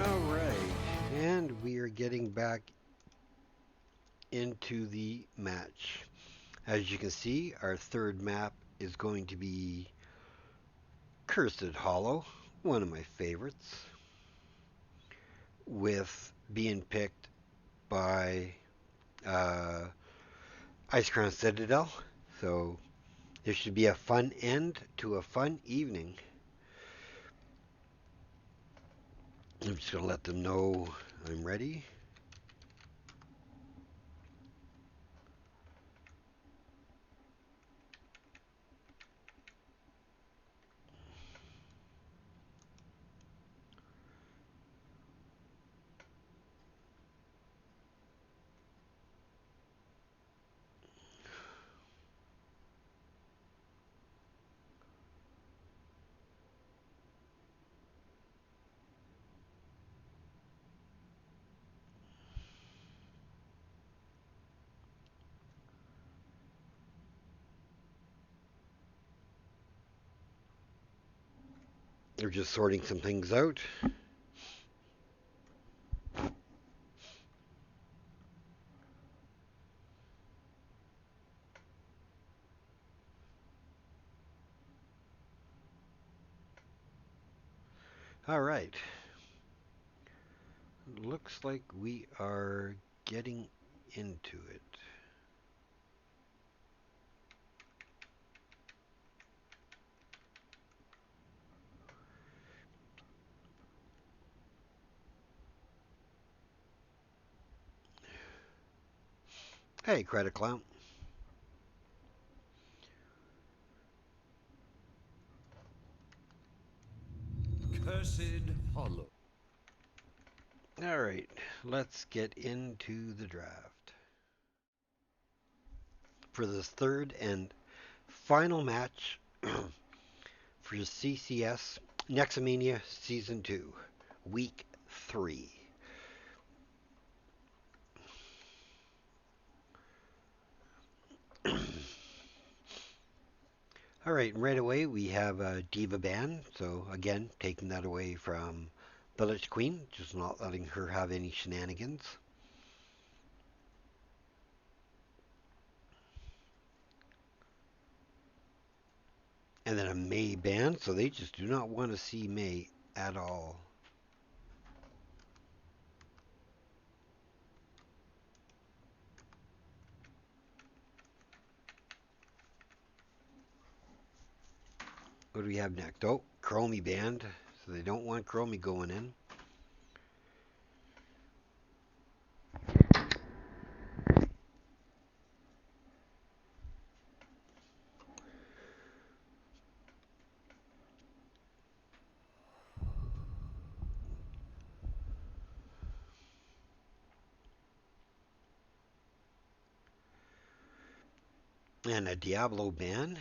All right, and we are getting back into the match. As you can see, our third map is going to be Cursed Hollow, one of my favorites, with being picked by uh, IceCrown Citadel. So this should be a fun end to a fun evening. I'm just going to let them know I'm ready. They're just sorting some things out. All right. Looks like we are getting into it. Hey, Credit Clown. Cursed Hollow. All right, let's get into the draft. For this third and final match for CCS Nexomania Season 2, Week 3. All right, and right away we have a Diva ban. So again, taking that away from Village Queen, just not letting her have any shenanigans. And then a May ban, so they just do not want to see May at all. What do we have next? Oh, Chromie banned, so they don't want Chromie going in. And a Diablo ban.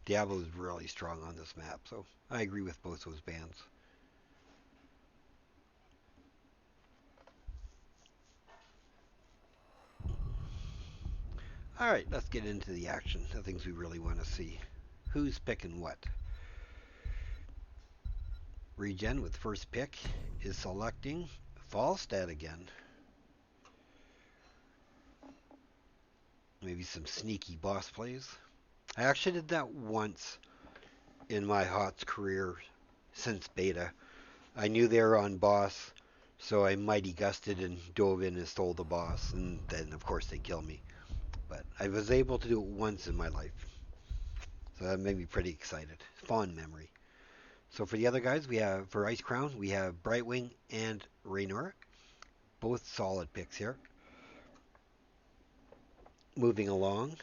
Diablo is really strong on this map, so I agree with both those bans. All right, let's get into the action, the things we really want to see. Who's picking what? ReGen with first pick is selecting Falstad again. Maybe some sneaky boss plays. I actually did that once in my HOTS career since beta. I knew they were on boss, so I mighty gusted and dove in and stole the boss, and then of course they kill me. But I was able to do it once in my life, so that made me pretty excited. Fond memory. So for the other guys, we have for IceCrown, we have Brightwing and Raynor, both solid picks here. Moving along,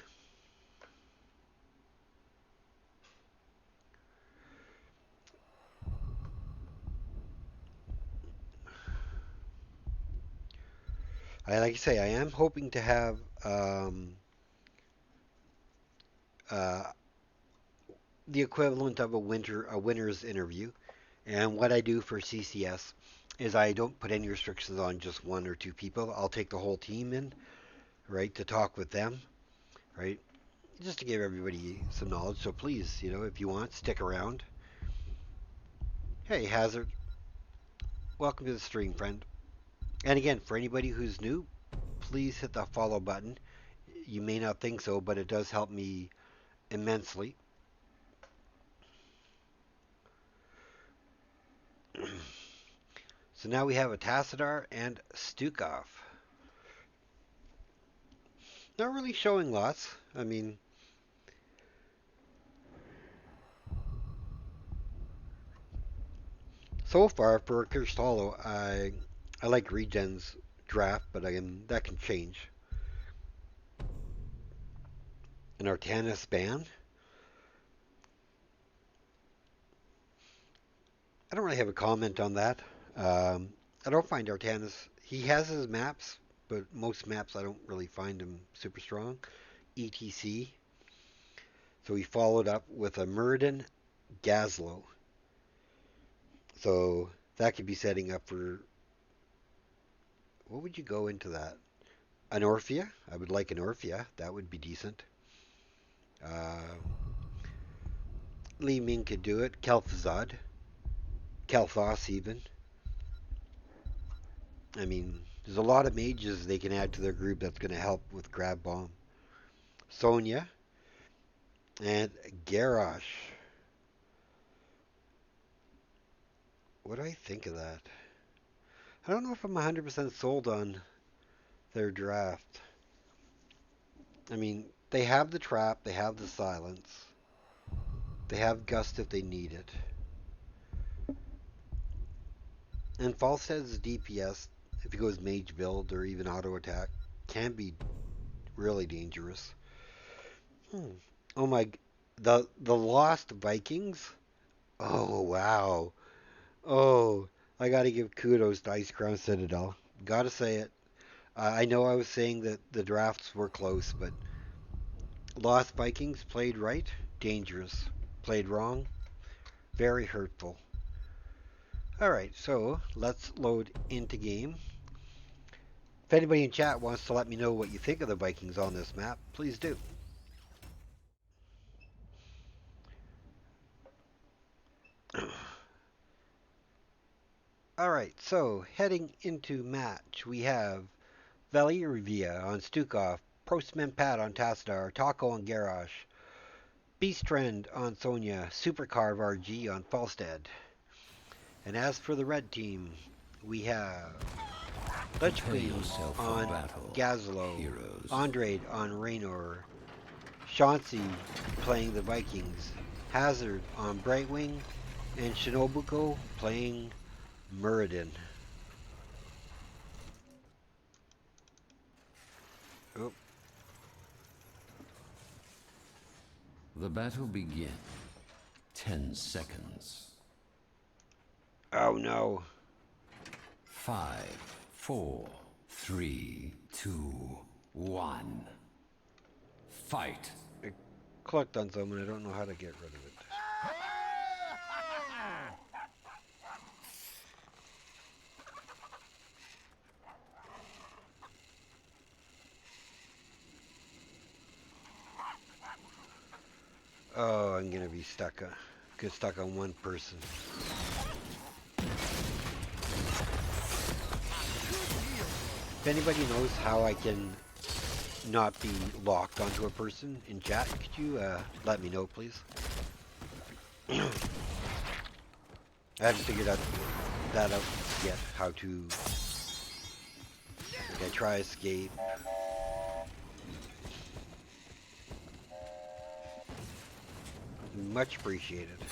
like I say, I am hoping to have uh, the equivalent of a winner's interview. And what I do for CCS is I don't put any restrictions on just one or two people. I'll take the whole team in, right, to talk with them, right, just to give everybody some knowledge. So please, if you want, stick around. Hey, Hazard, welcome to the stream, friend. And again, for anybody who's new, please hit the follow button. You may not think so, but it does help me immensely. So now we have a Tassadar and Stukov. Not really showing lots. I mean, so far for Cursed Hollow, I like ReGen's draft, but again, that can change. An Artanis ban. I don't really have a comment on that. I don't find Artanis. He has his maps, but most maps I don't really find him super strong. ETC. So he followed up with a Muradin Gazlo. So that could be setting up for. What would you go into that? An Orphea? I would like an Orphea. That would be decent. Uh, Li Ming could do it. Kel'Thuzad. Kalthos even. I mean, there's a lot of mages they can add to their group that's going to help with Grab Bomb. Sonya and Garrosh. What do I think of that? I don't know if I'm 100% sold on their draft. I mean, they have the trap, they have the silence, they have gust if they need it. And Falstead's DPS, if he goes mage build or even auto attack, can be really dangerous. Oh my, the Lost Vikings. Oh wow. Oh, I gotta give kudos to IceCrown Citadel. Gotta say it. I know I was saying that the drafts were close, but Lost Vikings played right, dangerous. Played wrong, very hurtful. Alright, so let's load into game. If anybody in chat wants to let me know what you think of the Vikings on this map, please do. Alright, so heading into match, we have Valirivia on Stukov, Postman Pat on Tassadar, Taco on Garrosh, Beast Trend on Sonya, Supercarve RG on Falstead. And as for the red team, we have Lichbane on Gazlo, Andrade on Raynor, Chauncey playing the Vikings, Hazard on Brightwing, and Shinobuko playing Muradin. Oh. The battle begins. 10 seconds. Oh no. 5, 4, 3, 2, 1. Fight. It clicked on someone, I don't know how to get rid of it. Oh, I'm gonna be stuck. Get stuck on one person. If anybody knows how I can not be locked onto a person in chat, could you let me know, please? I haven't figured that out yet. How to? Okay, try escape. Much appreciated. If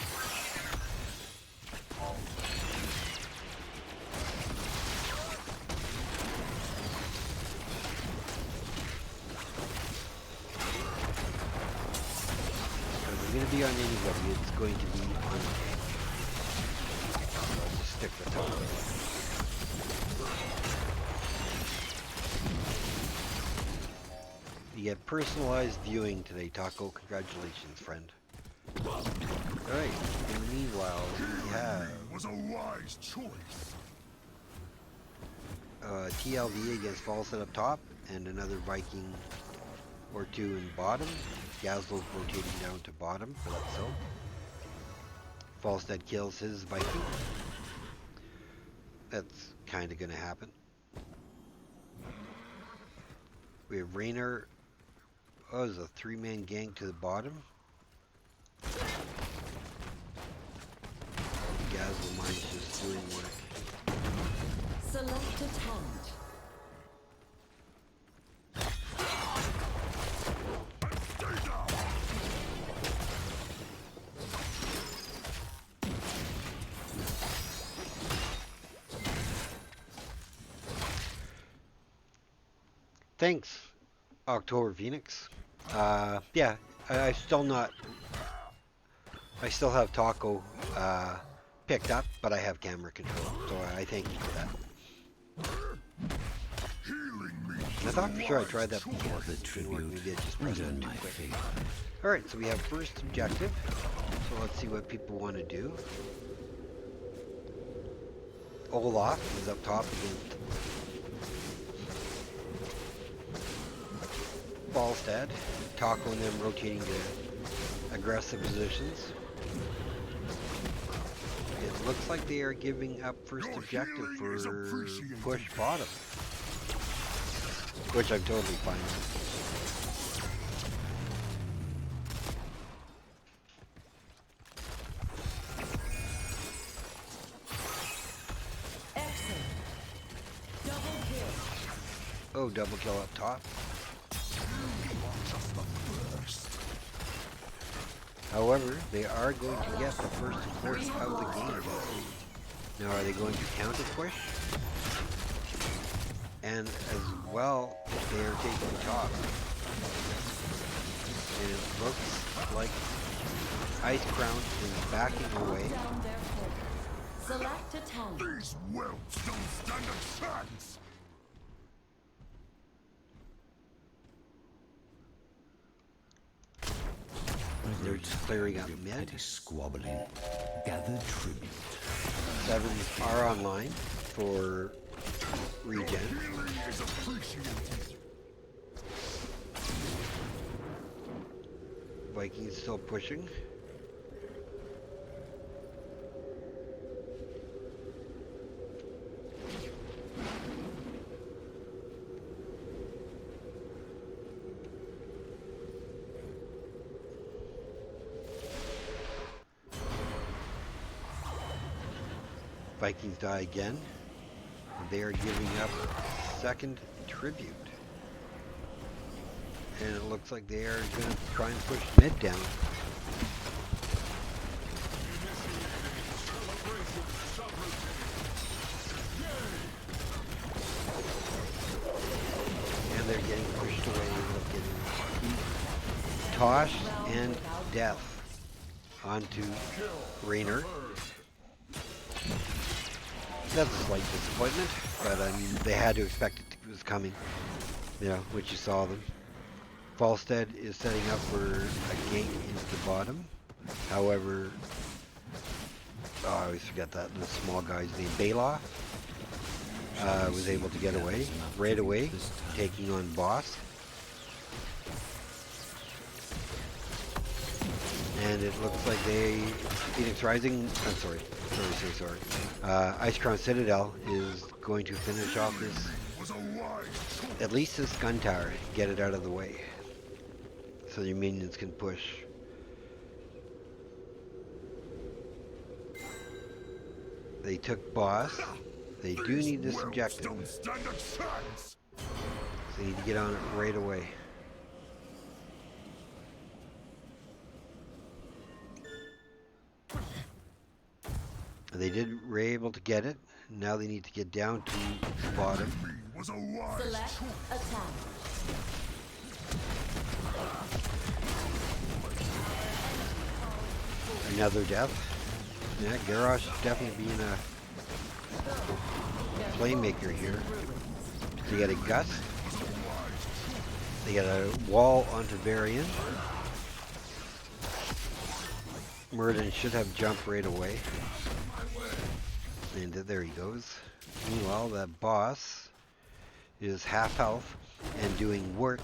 I'm going to be on anybody, it's going to be on tank. I'll just stick with Taco. You get personalized viewing today, Taco. Congratulations, friend. Alright, and meanwhile, we have Was a wise choice. TLV against Falstead up top, and another Viking or two in bottom. Gazlo's rotating down to bottom, but that's so. Falstead kills his Viking. That's kind of going to happen. We have Raynor. Oh, there's a three-man gang to the bottom. Gazlo mine's just doing work. Select a talent. Thanks, October Phoenix. Yeah, I still have Taco picked up, but I have camera control, so I thank you for that. I thought for sure I tried that before. It didn't work. Maybe I just pressed it too quick. Alright, so we have first objective. So let's see what people want to do. Olaf is up top against Falstead. Taco and them rotating to aggressive positions. It looks like they are giving up first objective for push bottom, which I'm totally fine with. Excellent. Double kill. Oh, double kill up top. However, they are going to get the first support of the game. Now, are they going to counter push? And as well, they are taking top. And it looks like IceCrown is backing away. Down their focus. Select a talent. These whelps don't stand a chance. They're just clearing up mid. Squabbling. Gather tribute. Sevens are online for ReGen. Healing is appreciated. Vikings still pushing. Vikings die again. They are giving up second tribute. And it looks like they are going to try and push mid down. And they're getting pushed away. They're getting toshed and death onto Raynor. That's a slight disappointment, but I mean, they had to expect it was coming. You know, which you saw them. Falstead is setting up for a gank into the bottom. However, I always forget that the small guy's name, Baloth, was able to get away right away, taking on Boss. And it looks like Phoenix Rising, I'm sorry. IceCrown Citadel is going to finish off this, at least this gun tower, get it out of the way. So your minions can push. They took Boss. They do need this objective. So they need to get on it right away. Were able to get it. Now they need to get down to the bottom. Select attack. Another death. Yeah, Garrosh definitely being a playmaker here. They get a gust. They get a wall onto Varian. Murden should have jumped right away. And there he goes. Meanwhile, that Boss is half health and doing work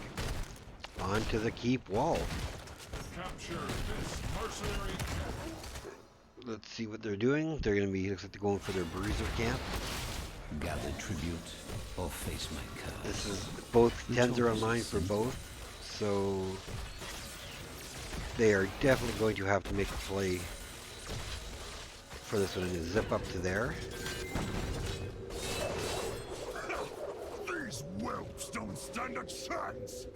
onto the keep wall. Capture this mercenary camp. Let's see what they're doing. They're going to be, looks like they're going for their bruiser camp. Gather tribute or face my curse. This is both 10s are online for both, so they are definitely going to have to make a play for this one. And zip up to there. These whelps don't stand a chance.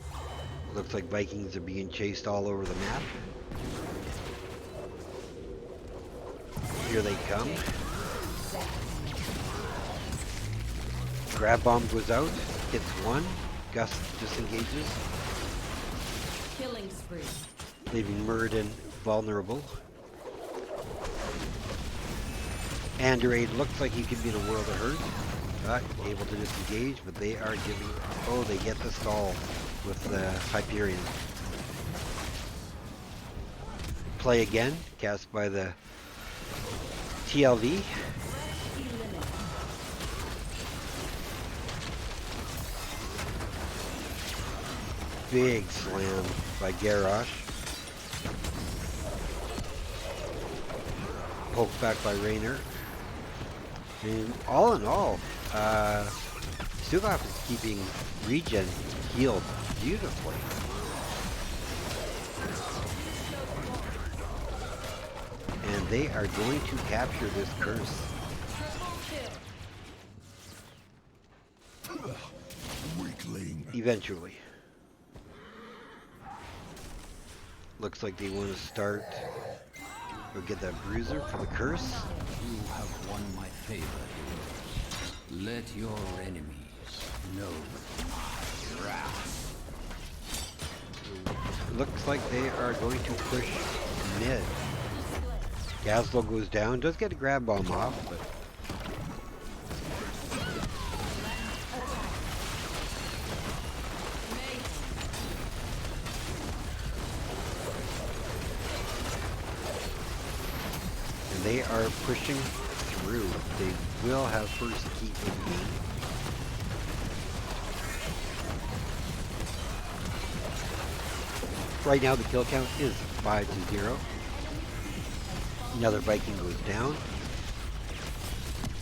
Looks like Vikings are being chased all over the map. Here they come. Grab bomb goes out, hits one. Gust disengages, Killing spree. leaving Murden vulnerable. Android looks like he could be in a world of hurt. Not able to disengage, but they are giving... Oh, they get the stall with the Hyperion. Play again, cast by the TLV. Big slam by Garrosh. Poked back by Raynor. And all in all, Stukov is keeping ReGen healed beautifully. And they are going to capture this curse. Weakling. Eventually. Looks like they want to start or get that bruiser for the curse. You have won my favor, heroes. Let your enemies know my wrath. Looks like they are going to push mid. Gazlo goes down, does get a grab bomb off, but and they are pushing through. They will have first keep in game. Right now the kill count is 5-0. Another Viking goes down.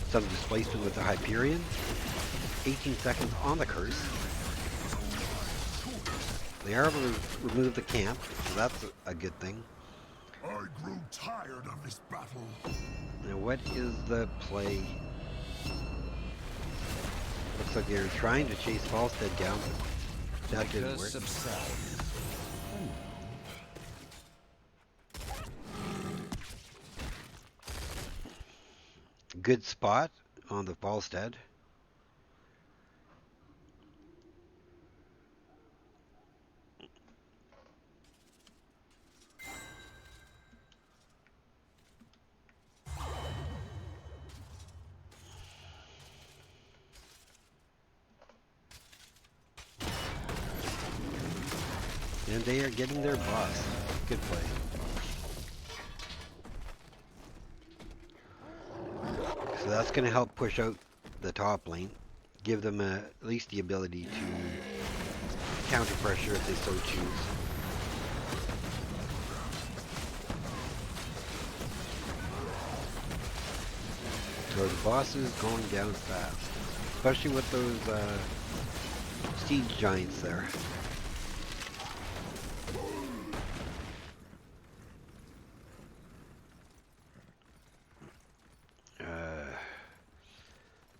Some displacement with the Hyperion. 18 seconds on the curse. They are able to remove the camp, so that's a good thing. I grew tired of this battle. Now what is the play? Looks like they're trying to chase Falstead down, but that didn't work. Curse subsides. Good spot on the Falstead. And they are getting their boss. Good play. So that's going to help push out the top lane. Give them at least the ability to counter pressure if they so choose. So the boss is going down fast. Especially with those siege giants there.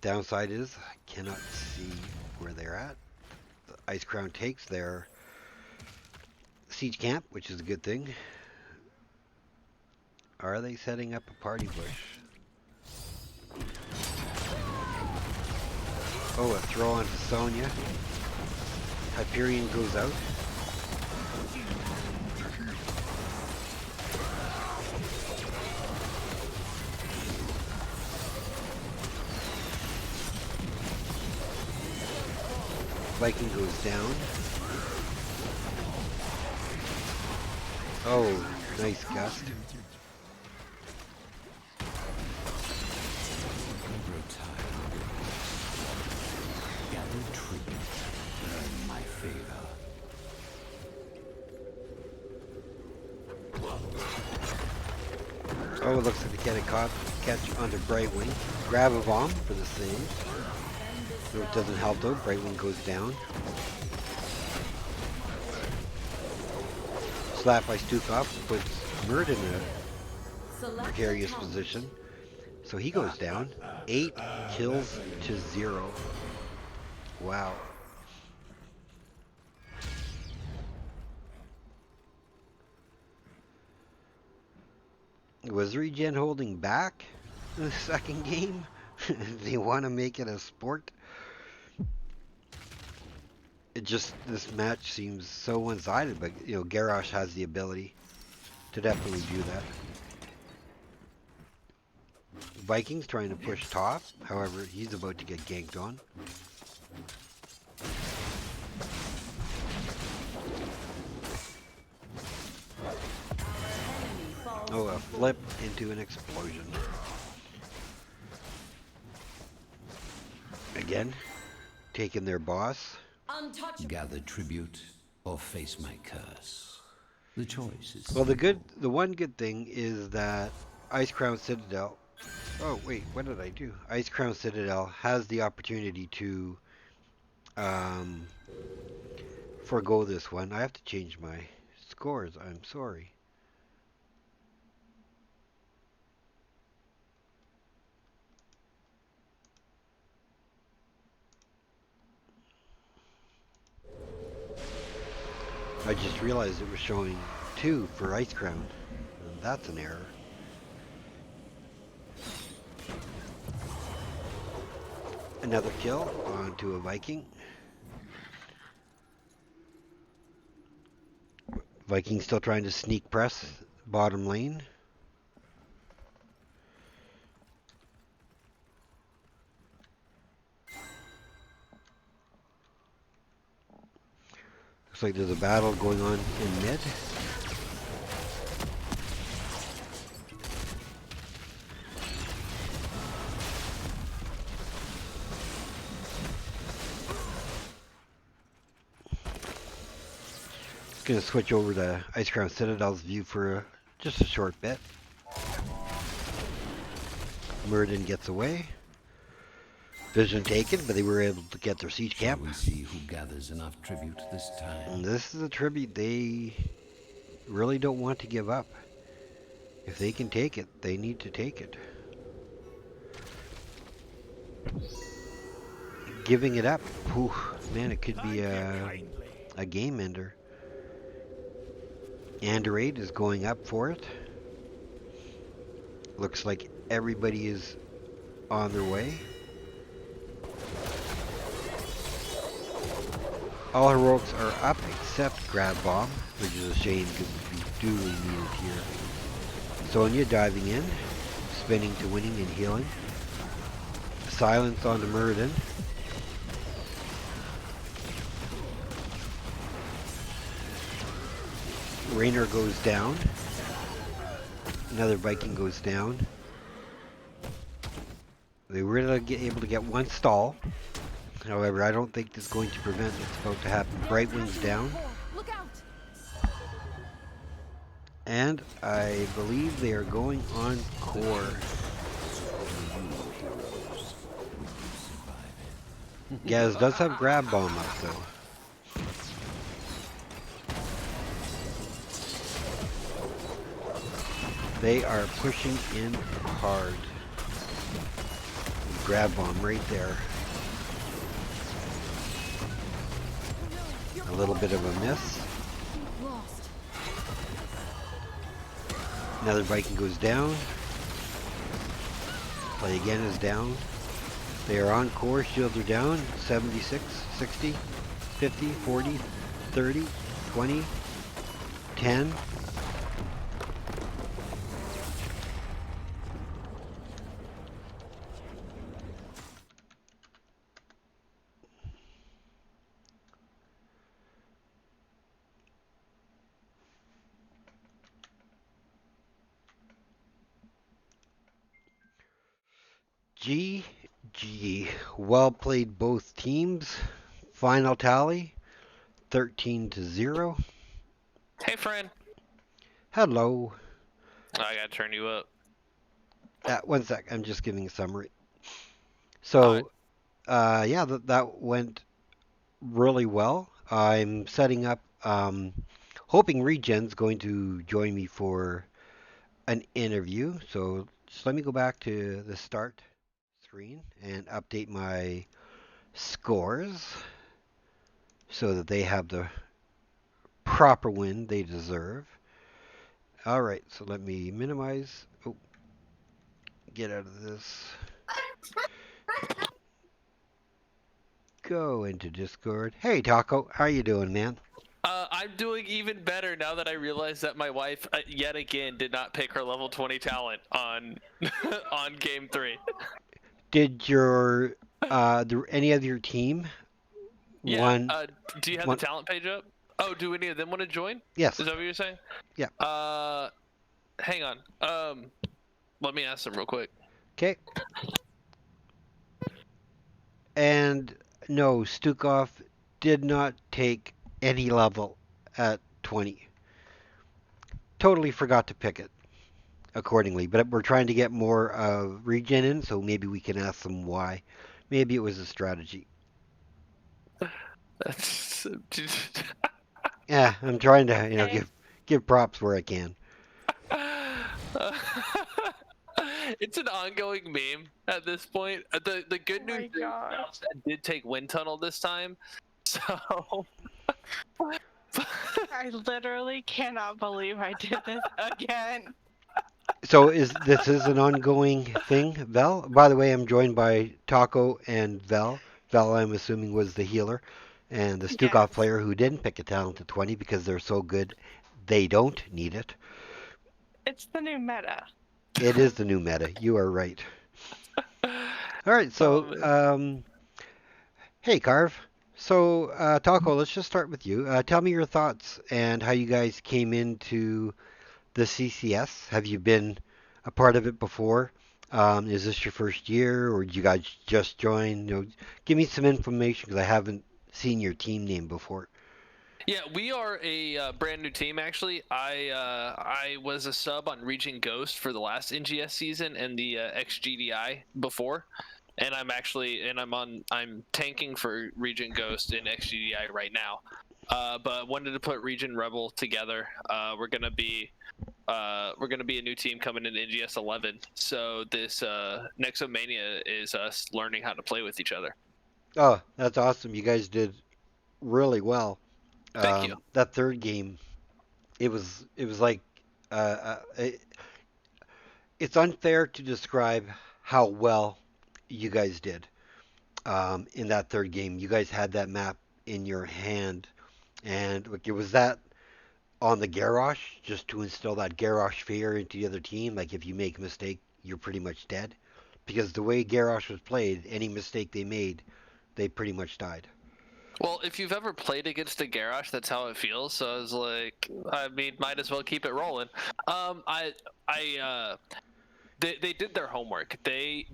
Downside is I cannot see where they're at. The IceCrown takes their siege camp, which is a good thing. Are they setting up a party bush? Oh, a throw onto Sonya. Hyperion goes out. Viking goes down. Oh, nice gust. Gather tribute. Earn my favor. Oh, it looks like they get a catch onto Brightwing. Grab a bomb for the save. No, it doesn't help though. Brightwing goes down. Slap by Stukov puts Murd in a precarious position. So he goes down. 8 kills to 0. Wow. Was ReGen holding back in the second game? They want to make it a sport? This match seems so one-sided, but you know, Garrosh has the ability to definitely do that. Vikings trying to push top, however, he's about to get ganked on. Oh, a flip into an explosion. Again, taking their boss. Gather tribute or face my curse. The choice is Well, the one good thing is that IceCrown Citadel. Oh wait, what did I do? IceCrown Citadel has the opportunity to forego this one. I have to change my scores. I'm sorry. I just realized it was showing 2 for IceCrown. And that's an error. Another kill onto a Viking. Viking still trying to sneak press bottom lane. Looks like there's a battle going on in mid. Gonna switch over to IceCrown Citadel's view for just a short bit. Murden gets away. Vision taken, but they were able to get their siege camp. we see who gathers enough tribute this time. And this is a tribute they really don't want to give up. If they can take it, they need to take it. giving it up. Whew, man, it could be Thank you kindly. a game ender. Android is going up for it. Looks like everybody is on their way. All heroics are up except Grab Bomb, which is a shame because we do really need it here. Sonya diving in, spinning to winning and healing. Silence on the Muradin. Raynor goes down. Another Viking goes down. They were able to get one stall. However, I don't think this is going to prevent what's about to happen. Brightwing's down. Look out! And I believe they are going on core. Gaz does have Grab Bomb up though. They are pushing in hard. Grab Bomb right there. A little bit of a miss. Lost. Another Viking goes down. Play again is down. They are on core. Shields are down. 76, 60, 50, 40, 30, 20, 10. GG. Well played both teams. Final tally 13-0. Hey, friend. Hello. I gotta turn you up. One sec. I'm just giving a summary. So, yeah, that went really well. I'm setting up, hoping ReGen's going to join me for an interview. So just let me go back to the start screen and update my scores so that they have the proper win they deserve. All right, so let me minimize. Oh, get out of this. Go into Discord. Hey, Taco, how you doing, man? I'm doing even better now that I realize that my wife, yet again, did not pick her level 20 talent on on game 3. Did your any of your team Yeah. Do you have one, the talent page up? Oh, do any of them want to join? yes. Is that what you're saying? Yeah. Hang on. Let me ask them real quick. Okay. And no, Stukov did not take any level at 20. Totally forgot to pick it accordingly, but we're trying to get more ReGen in, so maybe we can ask them why. Maybe it was a strategy. That's Yeah, I'm trying to give props where I can. It's an ongoing meme at this point. The good news is I did take wind tunnel this time, so I literally cannot believe I did this again. So this is an ongoing thing, Vel? By the way, I'm joined by Taco and Vel. Vel, I'm assuming, was the healer, and the Stukov Yes. player who didn't pick a talent to 20 because they're so good they don't need it. It's the new meta. It is the new meta. You are right. All right, so hey, Carve. So Taco, let's just start with you. Tell me your thoughts and how you guys came into the CCS. Have you been a part of it before? Is this your first year, or did you guys just join? Give me some information because I haven't seen your team name before. Yeah, we are a brand new team. Actually, I was a sub on ReGen Ghost for the last NGS season and the XGDI before, and I'm tanking for ReGen Ghost in XGDI right now. But wanted to put ReGen Rebel together. We're gonna be we're gonna be a new team coming in NGS 11. So this Nexomania is us learning how to play with each other. Oh, that's awesome. You guys did really well. Thank you. That third game, it was like uh, uh, it's unfair to describe how well you guys did in that third game. You guys had that map in your hand, and like, it was that on the garrosh just to instill that garrosh fear into the other team. Like if you make a mistake, you're pretty much dead. Because the way garrosh was played, any mistake they made, they pretty much died. Well, if you've ever played against a garage, that's how it feels. So I was like, I mean, might as well keep it rolling. They did their homework. They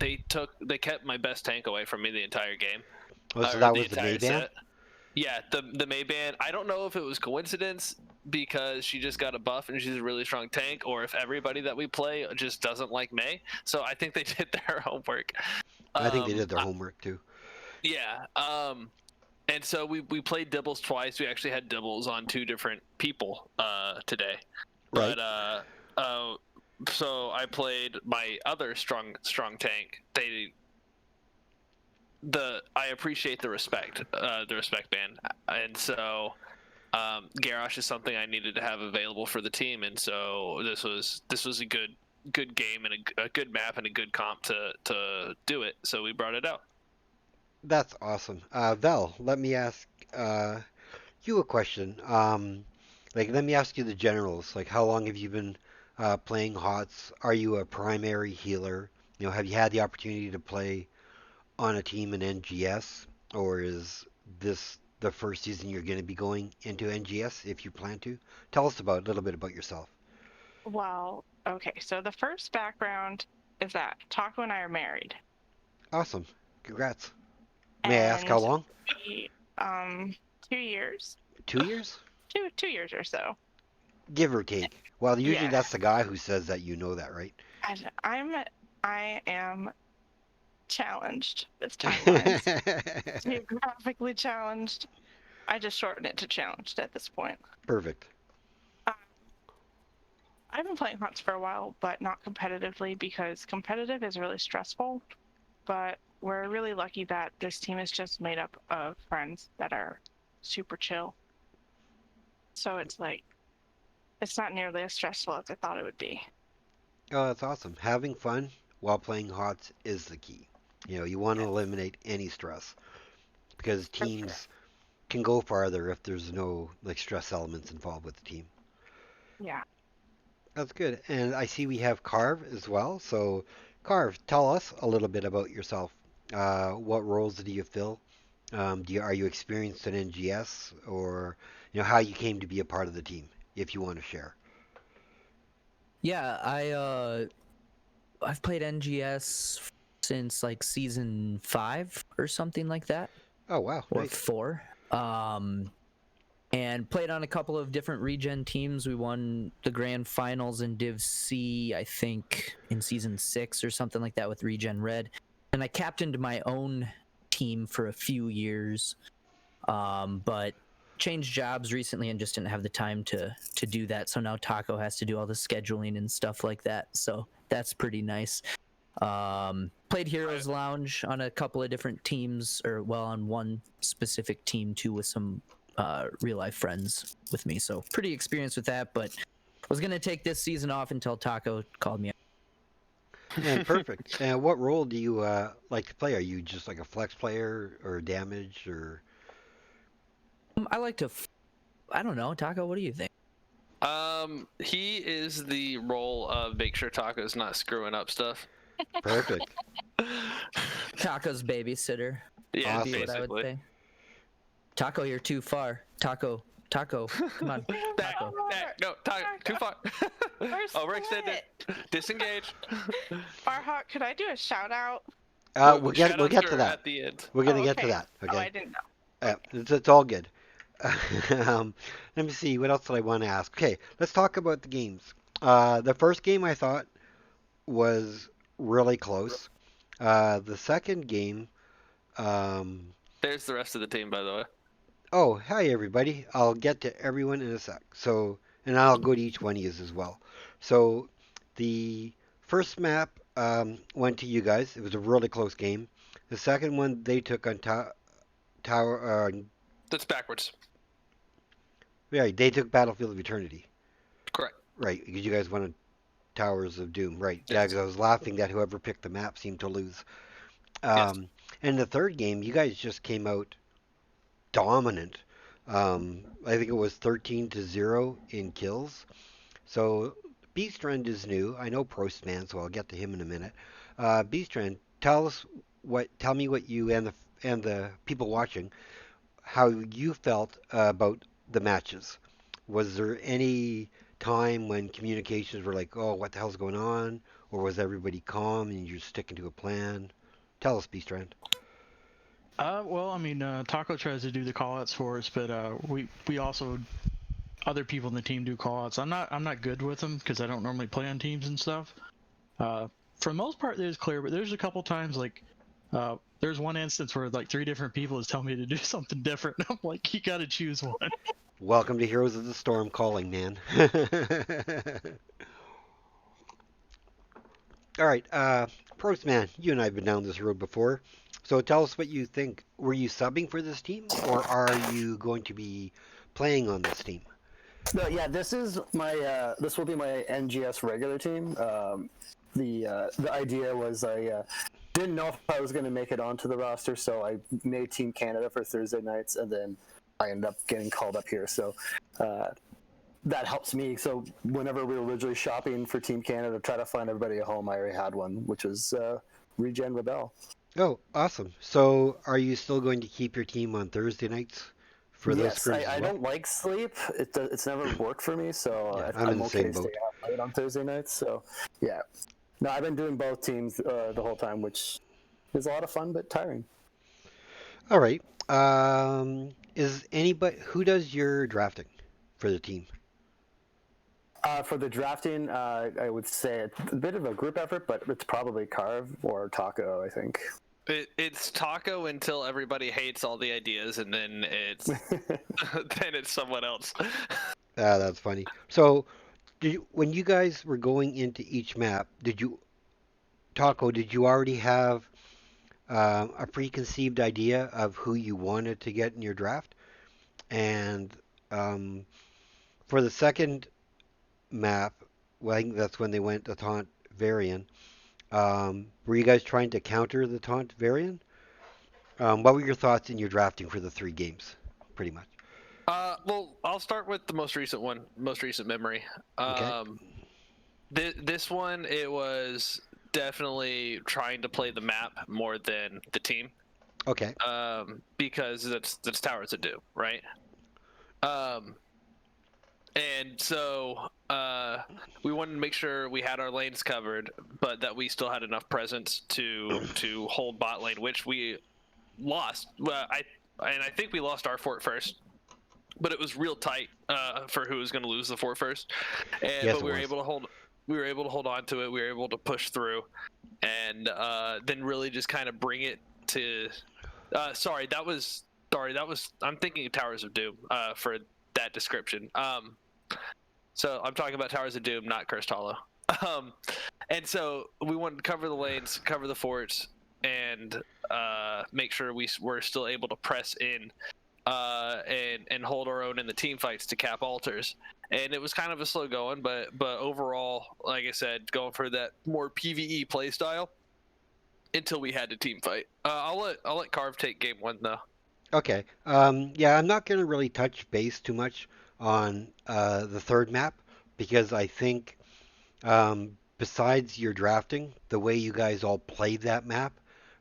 kept my best tank away from me the entire game, Oh, so or that the was the entire Mayban? set. Yeah, the Mayban. I don't know if it was coincidence because she just got a buff and she's a really strong tank, or if everybody that we play just doesn't like May. So I think they did their homework. I think they Um, did their homework too. yeah. And so we played Dibbles twice. We actually had Dibbles on two different people today. Right. But so I played my other strong tank. I appreciate the respect ban, and so Garrosh is something I needed to have available for the team, and so this was a good game and a good map and a good comp to do it. So we brought it out. That's awesome. Vel, let me ask you a question. Like, let me ask you the generals. Like, how long have you been playing HOTS? Are you a primary healer? You know, have you had the opportunity to play on a team in NGS, or is this the first season you're going to be going into NGS if you plan to? Tell us about a little bit about yourself. Well, okay, so the first background is that Taco and I are married. Awesome. Congrats. May I ask how And long? we, 2 years. 2 years? 2 years or so. Give or take. Well, usually Yeah. that's the guy who says that you know that, right? And I am challenged with timelines. Geographically challenged. I just shorten it to challenged at this point. Perfect. Um, I've been playing HOTS for a while, but not competitively because competitive is really stressful. But we're really lucky that this team is just made up of friends that are super chill. So it's like, it's not nearly as stressful as I thought it would be. Oh, that's awesome. Having fun while playing HOTS is the key. You know, you want to eliminate any stress because For sure. teams can go farther if there's no like stress elements involved with the team. Yeah. That's good. And I see we have Carve as well. So, Carve, tell us a little bit about yourself. What roles do you fill? Are you experienced in NGS, or how you came to be a part of the team, if you want to share? Yeah, I've played NGS since like season 5 or something like that, Oh wow, or nice. 4. And played on a couple of different ReGen teams. We won the grand finals in Div C, I think, in season 6 or something like that with ReGen Red. And I captained my own team for a few years, but changed jobs recently and just didn't have the time to do that. So now Taco has to do all the scheduling and stuff like that. So that's pretty nice. Played Heroes Lounge on a couple of different teams, or well, on one specific team too, with some real life friends with me. So pretty experienced with that, but I was gonna take this season off until Taco called me. And perfect. And what role do you like to play? Are you just like a flex player or damage or? I like to. I don't know, Taco. What do you think? He is the role of make sure Taco's not screwing up stuff. Perfect. Taco's babysitter. Yeah, Awesome. Be what I would basically. say. Taco, you're too far. Taco, come on. Taco. No, Taco, too far. We're Overextended. Disengage. Farhawk, could I do a shout out? We'll get Shoutouts to are that. at the end. We're gonna Oh, get to okay. that. Oh, I Okay. didn't know. It's all good. Let me see. What else did I want to ask? Okay, let's talk about the games. The first game I thought was really close. The second game. There's the rest of the team, by the way. Oh, hi everybody. I'll get to everyone in a sec. So, and I'll go to each one of you as well. So the first map went to you guys. It was a really close game. The second one they took on Tower. That's backwards. Yeah, they took Battlefield of Eternity. Correct. Right, because you guys went on Towers of Doom. Right. Yeah, Yes. because I was laughing that whoever picked the map seemed to lose. Yes. And the third game, you guys just came out dominant. I think it was 13-0 in kills. So Beastrand is new. I know Prostman, so I'll get to him in a minute. Beastrand, tell me what you and the people watching, how you felt about the matches. Was there any time when communications were like, "Oh, what the hell's going on?" Or was everybody calm and you're sticking to a plan? Tell us, Beastrand. Well, I mean, Taco tries to do the call-outs for us, but we also other people in the team do call-outs. I'm not good with them because I don't normally play on teams and stuff. For the most part, it is clear, but there's a couple times like there's one instance where like 3 different people is telling me to do something different. I'm like, you got to choose one. Welcome to Heroes of the Storm calling, man. All right, Prostman, you and I have been down this road before. So tell us what you think. Were you subbing for this team, or are you going to be playing on this team? No, yeah, this is my this will be my NGS regular team. The idea was I didn't know if I was going to make it onto the roster, so I made Team Canada for Thursday nights, and then I ended up getting called up here. So that helps me. So whenever we were originally shopping for Team Canada, try to find everybody a home, I already had one, which was ReGen Rebel. Oh, awesome. So are you still going to keep your team on Thursday nights for those Yes, scrims I as well? don't like sleep. It's never worked for me, so Yeah, I'm in the okay same to boat. stay out late on Thursday nights. So yeah, no, I've been doing both teams the whole time, which is a lot of fun but tiring. All right. Is anybody who does your drafting for the team? For the drafting, I would say it's a bit of a group effort, but it's probably Carve or Taco, I think. It's Taco until everybody hates all the ideas, and then it's then it's someone else. That's funny. So, when you guys were going into each map, Taco, did you already have a preconceived idea of who you wanted to get in your draft? And for the second map, well, I think that's when they went to Taunt Varian. Were you guys trying to counter the Taunt Varian? What were your thoughts in your drafting for the 3 games, pretty much? Well, I'll start with the most recent memory. Okay. This one, it was definitely trying to play the map more than the team. Okay. Because that's Towers of Doom, right? And so we wanted to make sure we had our lanes covered, but that we still had enough presence to hold bot lane, which we lost. Well, I think we lost our fort first, but it was real tight for who was going to lose the fort first. Yes, But we were it was. able to hold. We were able to hold on to it. We were able to push through, and then really just kind of bring it to. Sorry, that was. I'm thinking of Towers of Doom for that description. So I'm talking about Towers of Doom, not Cursed Hollow. And so we wanted to cover the lanes, cover the forts, and make sure we were still able to press in and hold our own in the team fights to cap altars. And it was kind of a slow going, but overall, like I said, going for that more PvE play style until we had to team fight. I'll let Carve take game 1 though. Okay. Yeah, I'm not going to really touch base too much on the third map because I think besides your drafting, the way you guys all played that map,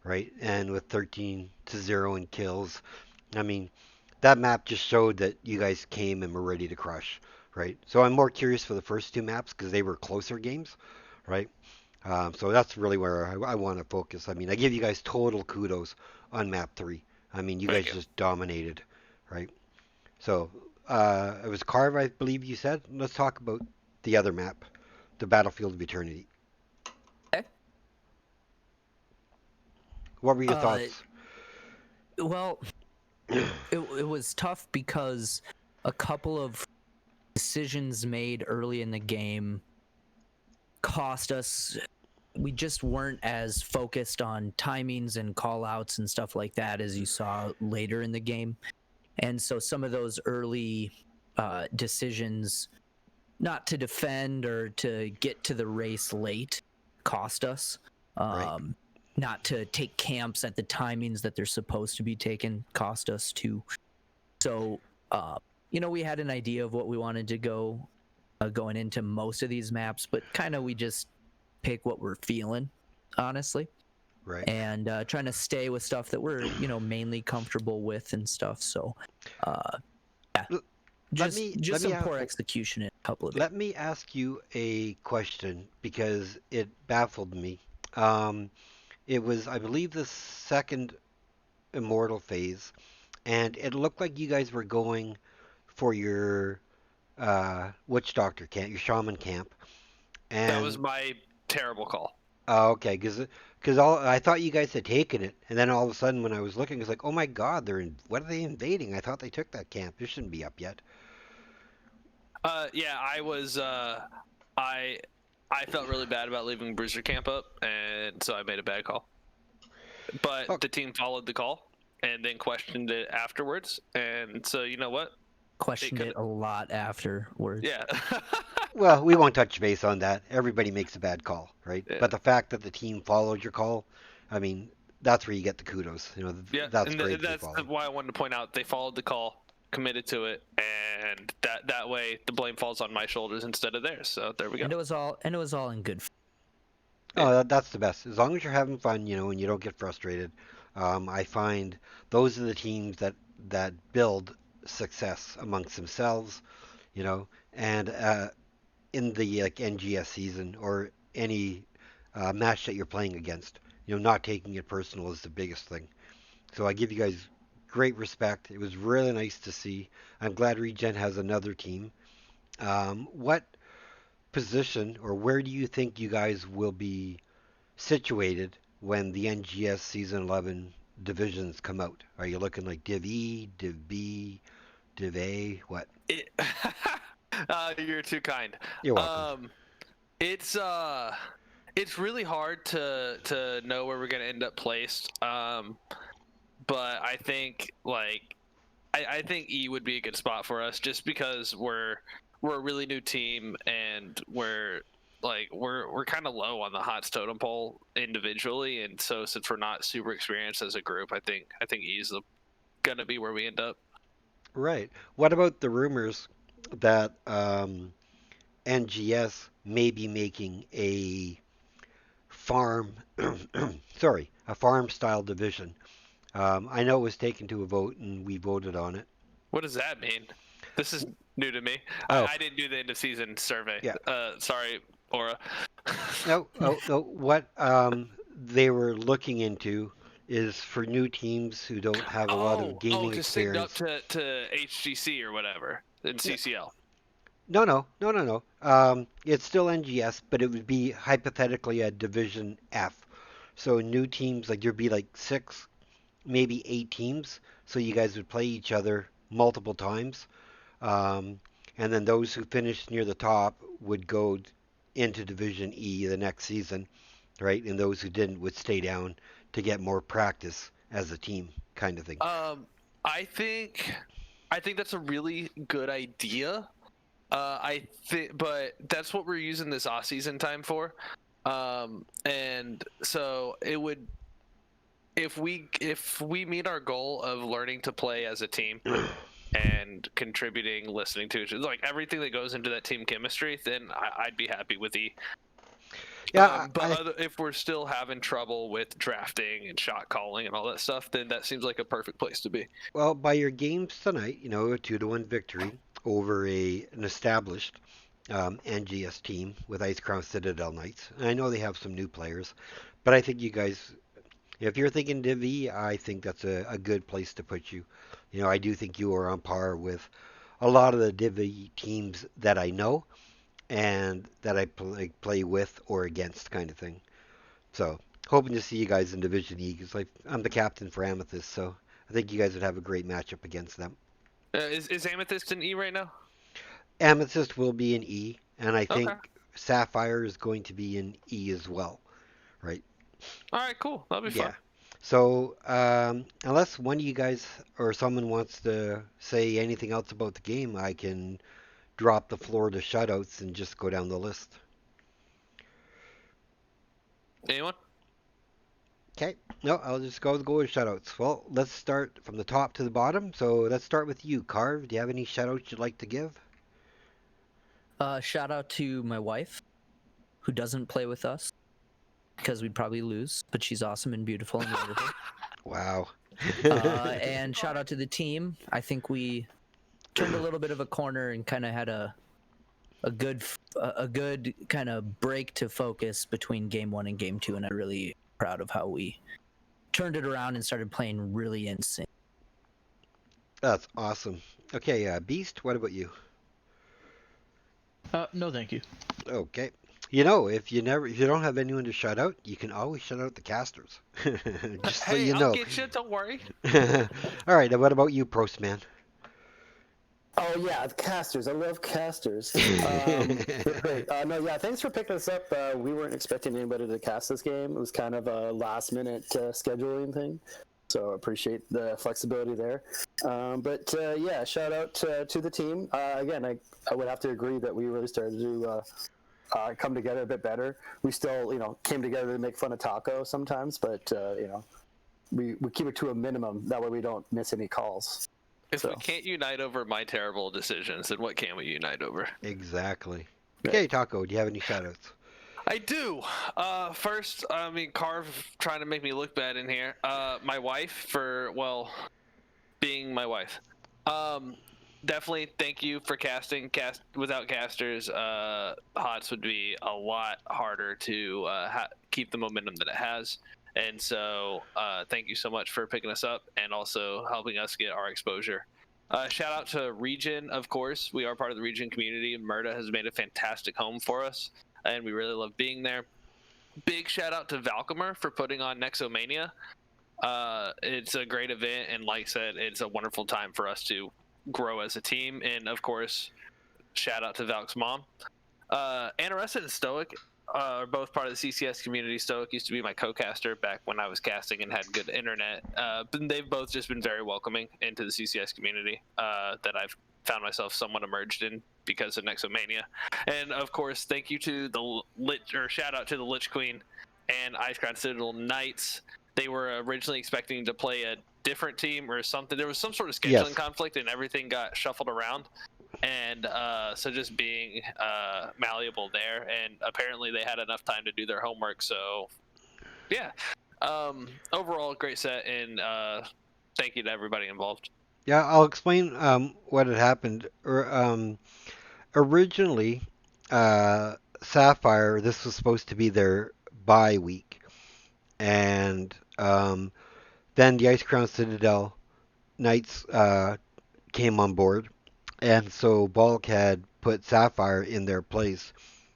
right, and with 13-0 in kills, I mean, that map just showed that you guys came and were ready to crush, right? So I'm more curious for the first 2 maps because they were closer games, right? So that's really where I want to focus. I mean, I give you guys total kudos on map 3. I mean, you guys Thank you. just dominated, right? So it was Carve, I believe you said. Let's talk about the other map, the Battlefield of Eternity. Okay. What were your thoughts? Well, it was tough because a couple of decisions made early in the game cost us. We just weren't as focused on timings and call outs and stuff like that as you saw later in the game. And so some of those early decisions not to defend or to get to the race late cost us. Right. Not to take camps at the timings that they're supposed to be taken cost us too. So, we had an idea of what we wanted to go going into most of these maps, but kind of we just pick what we're feeling, honestly. Right. And trying to stay with stuff that we're, mainly comfortable with and stuff. So, yeah. Just some poor execution in a couple of it. Let me ask you a question because it baffled me. It was, I believe, the second Immortal phase, and it looked like you guys were going for your Witch Doctor camp, your Shaman camp. And That was my terrible call. oh, okay, because I thought you guys had taken it, and then all of a sudden when I was looking, it's like, oh my God, what are they invading? I thought they took that camp. It shouldn't be up yet. Yeah, I was. I felt really bad about leaving Bruiser camp up, and so I made a bad call. But the team followed the call and then questioned it afterwards, and so you know what? Questioned it a lot afterwards. Yeah. Well, we won't touch base on that. Everybody makes a bad call, right? Yeah. But the fact that the team followed your call, I mean, that's where you get the kudos. Yeah, that's and great. that's why I wanted to point out they followed the call, committed to it, and that way the blame falls on my shoulders instead of theirs. So there we go. And it was all in good. Oh, that's the best. As long as you're having fun, and you don't get frustrated. I find those are the teams that build success amongst themselves, and in the like NGS season or any match that you're playing against, not taking it personal is the biggest thing. So I give you guys great respect. It was really nice to see. I'm glad ReGen has another team. What position or where do you think you guys will be situated when the NGS Season 11 divisions come out? Are you looking like Div E, Div B, Div A? What? You're too kind. You're welcome. It's really hard to know where we're gonna end up placed. But I think I think E would be a good spot for us just because we're a really new team and we're kind of low on the HOTS totem pole individually, and so since we're not super experienced as a group, I think E is gonna be where we end up. Right. What about the rumors that NGS may be making a farm, a farm style division? I know it was taken to a vote and we voted on it. What does that mean? This is new to me. Oh. I didn't do the end of season survey. Yeah. Sorry, Aura. No. What they were looking into is for new teams who don't have a lot of gaming to experience. send up to HGC or whatever in CCL. No. It's still NGS, but it would be hypothetically a Division F. So new teams, like there'd be like 6, maybe 8 teams. So you guys would play each other multiple times. And then those who finished near the top would go into Division E the next season, right? And those who didn't would stay down to get more practice as a team, kind of thing. I think that's a really good idea. But that's what we're using this off season time for. And so it would, if we meet our goal of learning to play as a team and contributing, listening to each other, like everything that goes into that team chemistry, then I'd be happy with E. Yeah, if we're still having trouble with drafting and shot calling and all that stuff, then that seems like a perfect place to be. Well, by your games tonight, a 2-1 victory over an established NGS team with IceCrown Citadel Knights. And I know they have some new players, but I think you guys, if you're thinking Div E, I think that's a good place to put you. I do think you are on par with a lot of the Div E teams that I know and that I play with or against, kind of thing. So, hoping to see you guys in Division E, because I'm the captain for Amethyst, so I think you guys would have a great matchup against them. Is Amethyst in E right now? Amethyst will be in E, and I think Sapphire is going to be in E as well, right? All right, cool. That'll be fun. Yeah. So, unless one of you guys or someone wants to say anything else about the game, I can drop the floor to shutouts and just go down the list. Anyone? Okay. No, I'll just go with shutouts. Well, let's start from the top to the bottom. So let's start with you, Carve. Do you have any shutouts you'd like to give? Shout out to my wife, who doesn't play with us because we'd probably lose, but she's awesome and beautiful and wonderful. Wow. And shout out to the team. I think we turned a little bit of a corner and kind of had a good kind of break to focus between game 1 and game 2, and I'm really proud of how we turned it around and started playing really insane. That's awesome. Okay, Beast, what about you? No, thank you. Okay. You know, if you don't have anyone to shout out, you can always shout out the casters. Just so Hey, you I'll know. get you. Don't worry. All right, and what about you, Prostman? Oh yeah, the casters. I love casters. They're great. No, yeah, thanks for picking us up. We weren't expecting anybody to cast this game. It was kind of a last-minute scheduling thing, so I appreciate the flexibility there. But yeah, shout out to the team. Again, I would have to agree that we really started to come together a bit better. We still, came together to make fun of Taco sometimes, but we keep it to a minimum. That way we don't miss any calls. If we can't unite over my terrible decisions, then what can we unite over? Exactly. Okay, Taco, do you have any shoutouts? I do. First, Carve trying to make me look bad in here. My wife for, being my wife. Definitely thank you for casting. Without casters, HOTS would be a lot harder to keep the momentum that it has. And so thank you so much for picking us up and also helping us get our exposure. Shout out to ReGen, of course. We are part of the ReGen community. Murda has made a fantastic home for us, and we really love being there. Big shout out to Valcomer for putting on Nexomania. It's a great event, and like I said, it's a wonderful time for us to grow as a team. And of course, shout out to Valk's mom. Anoressa and Stoic are both part of the CCS community. Stoic used to be my co-caster back when I was casting and had good internet. But they've both just been very welcoming into the CCS community that I've found myself somewhat emerged in because of Nexomania. And of course, thank you to shout out to the Lich Queen and IceCrown Citadel Knights. They were originally expecting to play a different team or something. There was some sort of scheduling conflict and everything got shuffled around. And so just being malleable there, and apparently they had enough time to do their homework. So yeah, overall great set, and thank you to everybody involved. Yeah, I'll explain what had happened. Originally, Sapphire, this was supposed to be their bye week, and then the IceCrown Citadel Knights came on board, and so Bulk had put Sapphire in their place.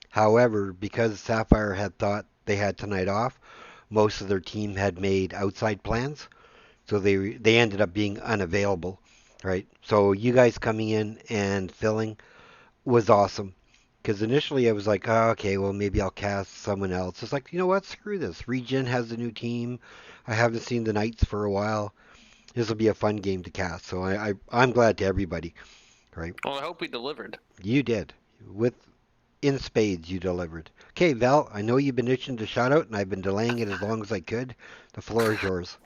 However, because Sapphire had thought they had tonight off, most of their team had made outside plans, so they ended up being unavailable, right? So you guys coming in and filling was awesome. Because initially I was like, oh, okay, well, maybe I'll cast someone else. It's like, you know what? Screw this. ReGen has a new team. I haven't seen the Knights for a while. This will be a fun game to cast. So I'm glad to everybody, right? Well, I hope we delivered. You did. In spades, you delivered. Okay, Val, I know you've been itching to shout out, and I've been delaying it as long as I could. The floor is yours.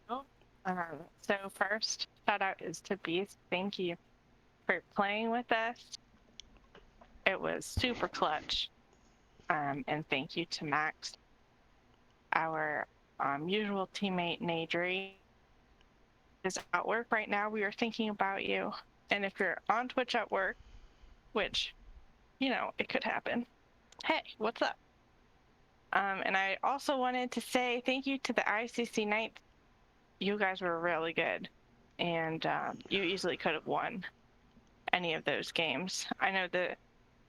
So first, shout out is to Beast. Thank you for playing with us. It was super clutch. And thank you to Max, our usual teammate Nadri. Is at work right now. We are thinking about you. And if you're on Twitch at work, which, it could happen. Hey, what's up? And I also wanted to say thank you to the ICC Knights. You guys were really good, and you easily could have won any of those games. I know the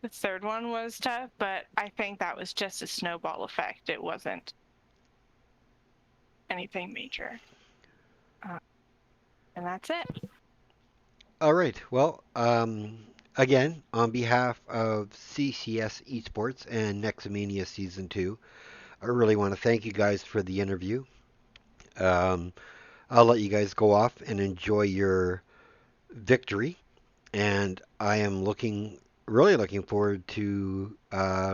third one was tough, but I think that was just a snowball effect. It wasn't anything major. And that's it. All right. Well, again, on behalf of CCS Esports and Nexomania Season 2, I really want to thank you guys for the interview. Um, I'll let you guys go off and enjoy your victory, and I am really looking forward to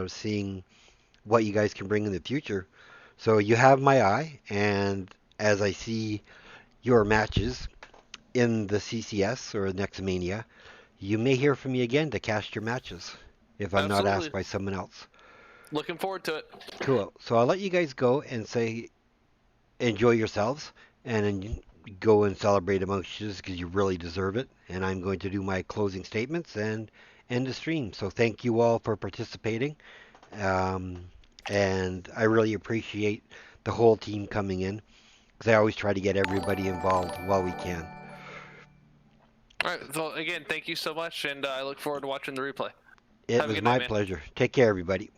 seeing what you guys can bring in the future. So you have my eye, and as I see your matches in the CCS or Nexomania, you may hear from me again to cast your matches if I'm not asked Absolutely. by someone else. Looking forward to it. Cool. So I'll let you guys go and say enjoy yourselves and then go and celebrate amongst you because you really deserve it. And I'm going to do my closing statements and end the stream. So thank you all for participating. Um, and I really appreciate the whole team coming in because I always try to get everybody involved while we can. All right. So again, thank you so much, and I look forward to watching the replay. It Have a was good night, my man. pleasure. Take care, everybody.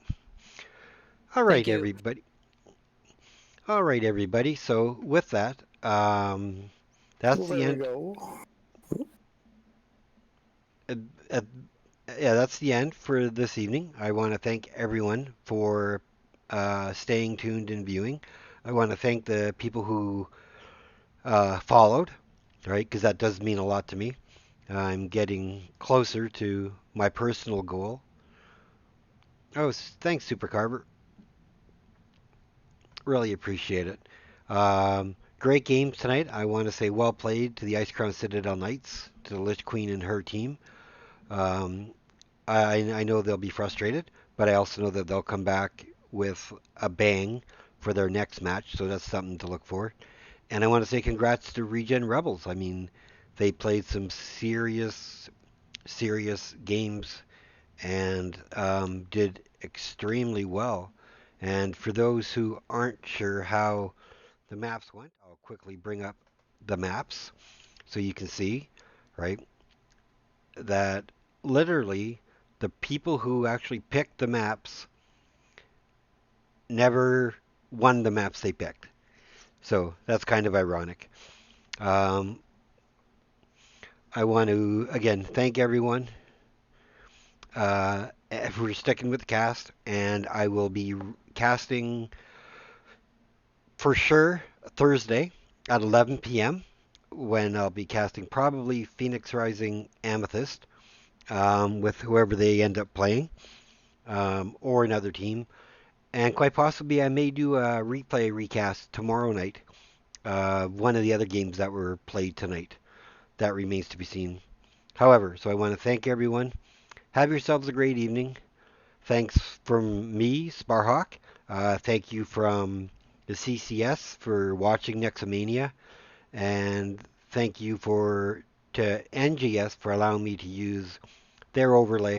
All Thank right, you. everybody. All right, everybody. So with that, that's Well, the there we end. go. Uh, uh, yeah, that's the end for this evening. I want to thank everyone for staying tuned and viewing. I want to thank the people who followed, right? Because that does mean a lot to me. I'm getting closer to my personal goal. Oh, thanks, Super Carver. Really appreciate it. Great games tonight. I want to say well played to the IceCrown Citadel Knights, to the Lich Queen and her team. Um, I know they'll be frustrated, but I also know that they'll come back with a bang for their next match, so that's something to look for. And I want to say congrats to ReGen Rebels. I mean, they played some serious games and did extremely well. And for those who aren't sure how the maps went, I'll quickly bring up the maps so you can see, right, that literally the people who actually picked the maps never won the maps they picked. So that's kind of ironic. Um, I want to again thank everyone for sticking with the cast, and I will be casting for sure Thursday at 11 p.m. when I'll be casting probably Phoenix Rising Amethyst with whoever they end up playing or another team. And quite possibly I may do a replay recast tomorrow night. One of the other games that were played tonight. That remains to be seen. However, so I want to thank everyone. Have yourselves a great evening. Thanks from me, Sparhawk. Thank you from the CCS for watching Nexomania. And thank you to NGS for allowing me to use their overlay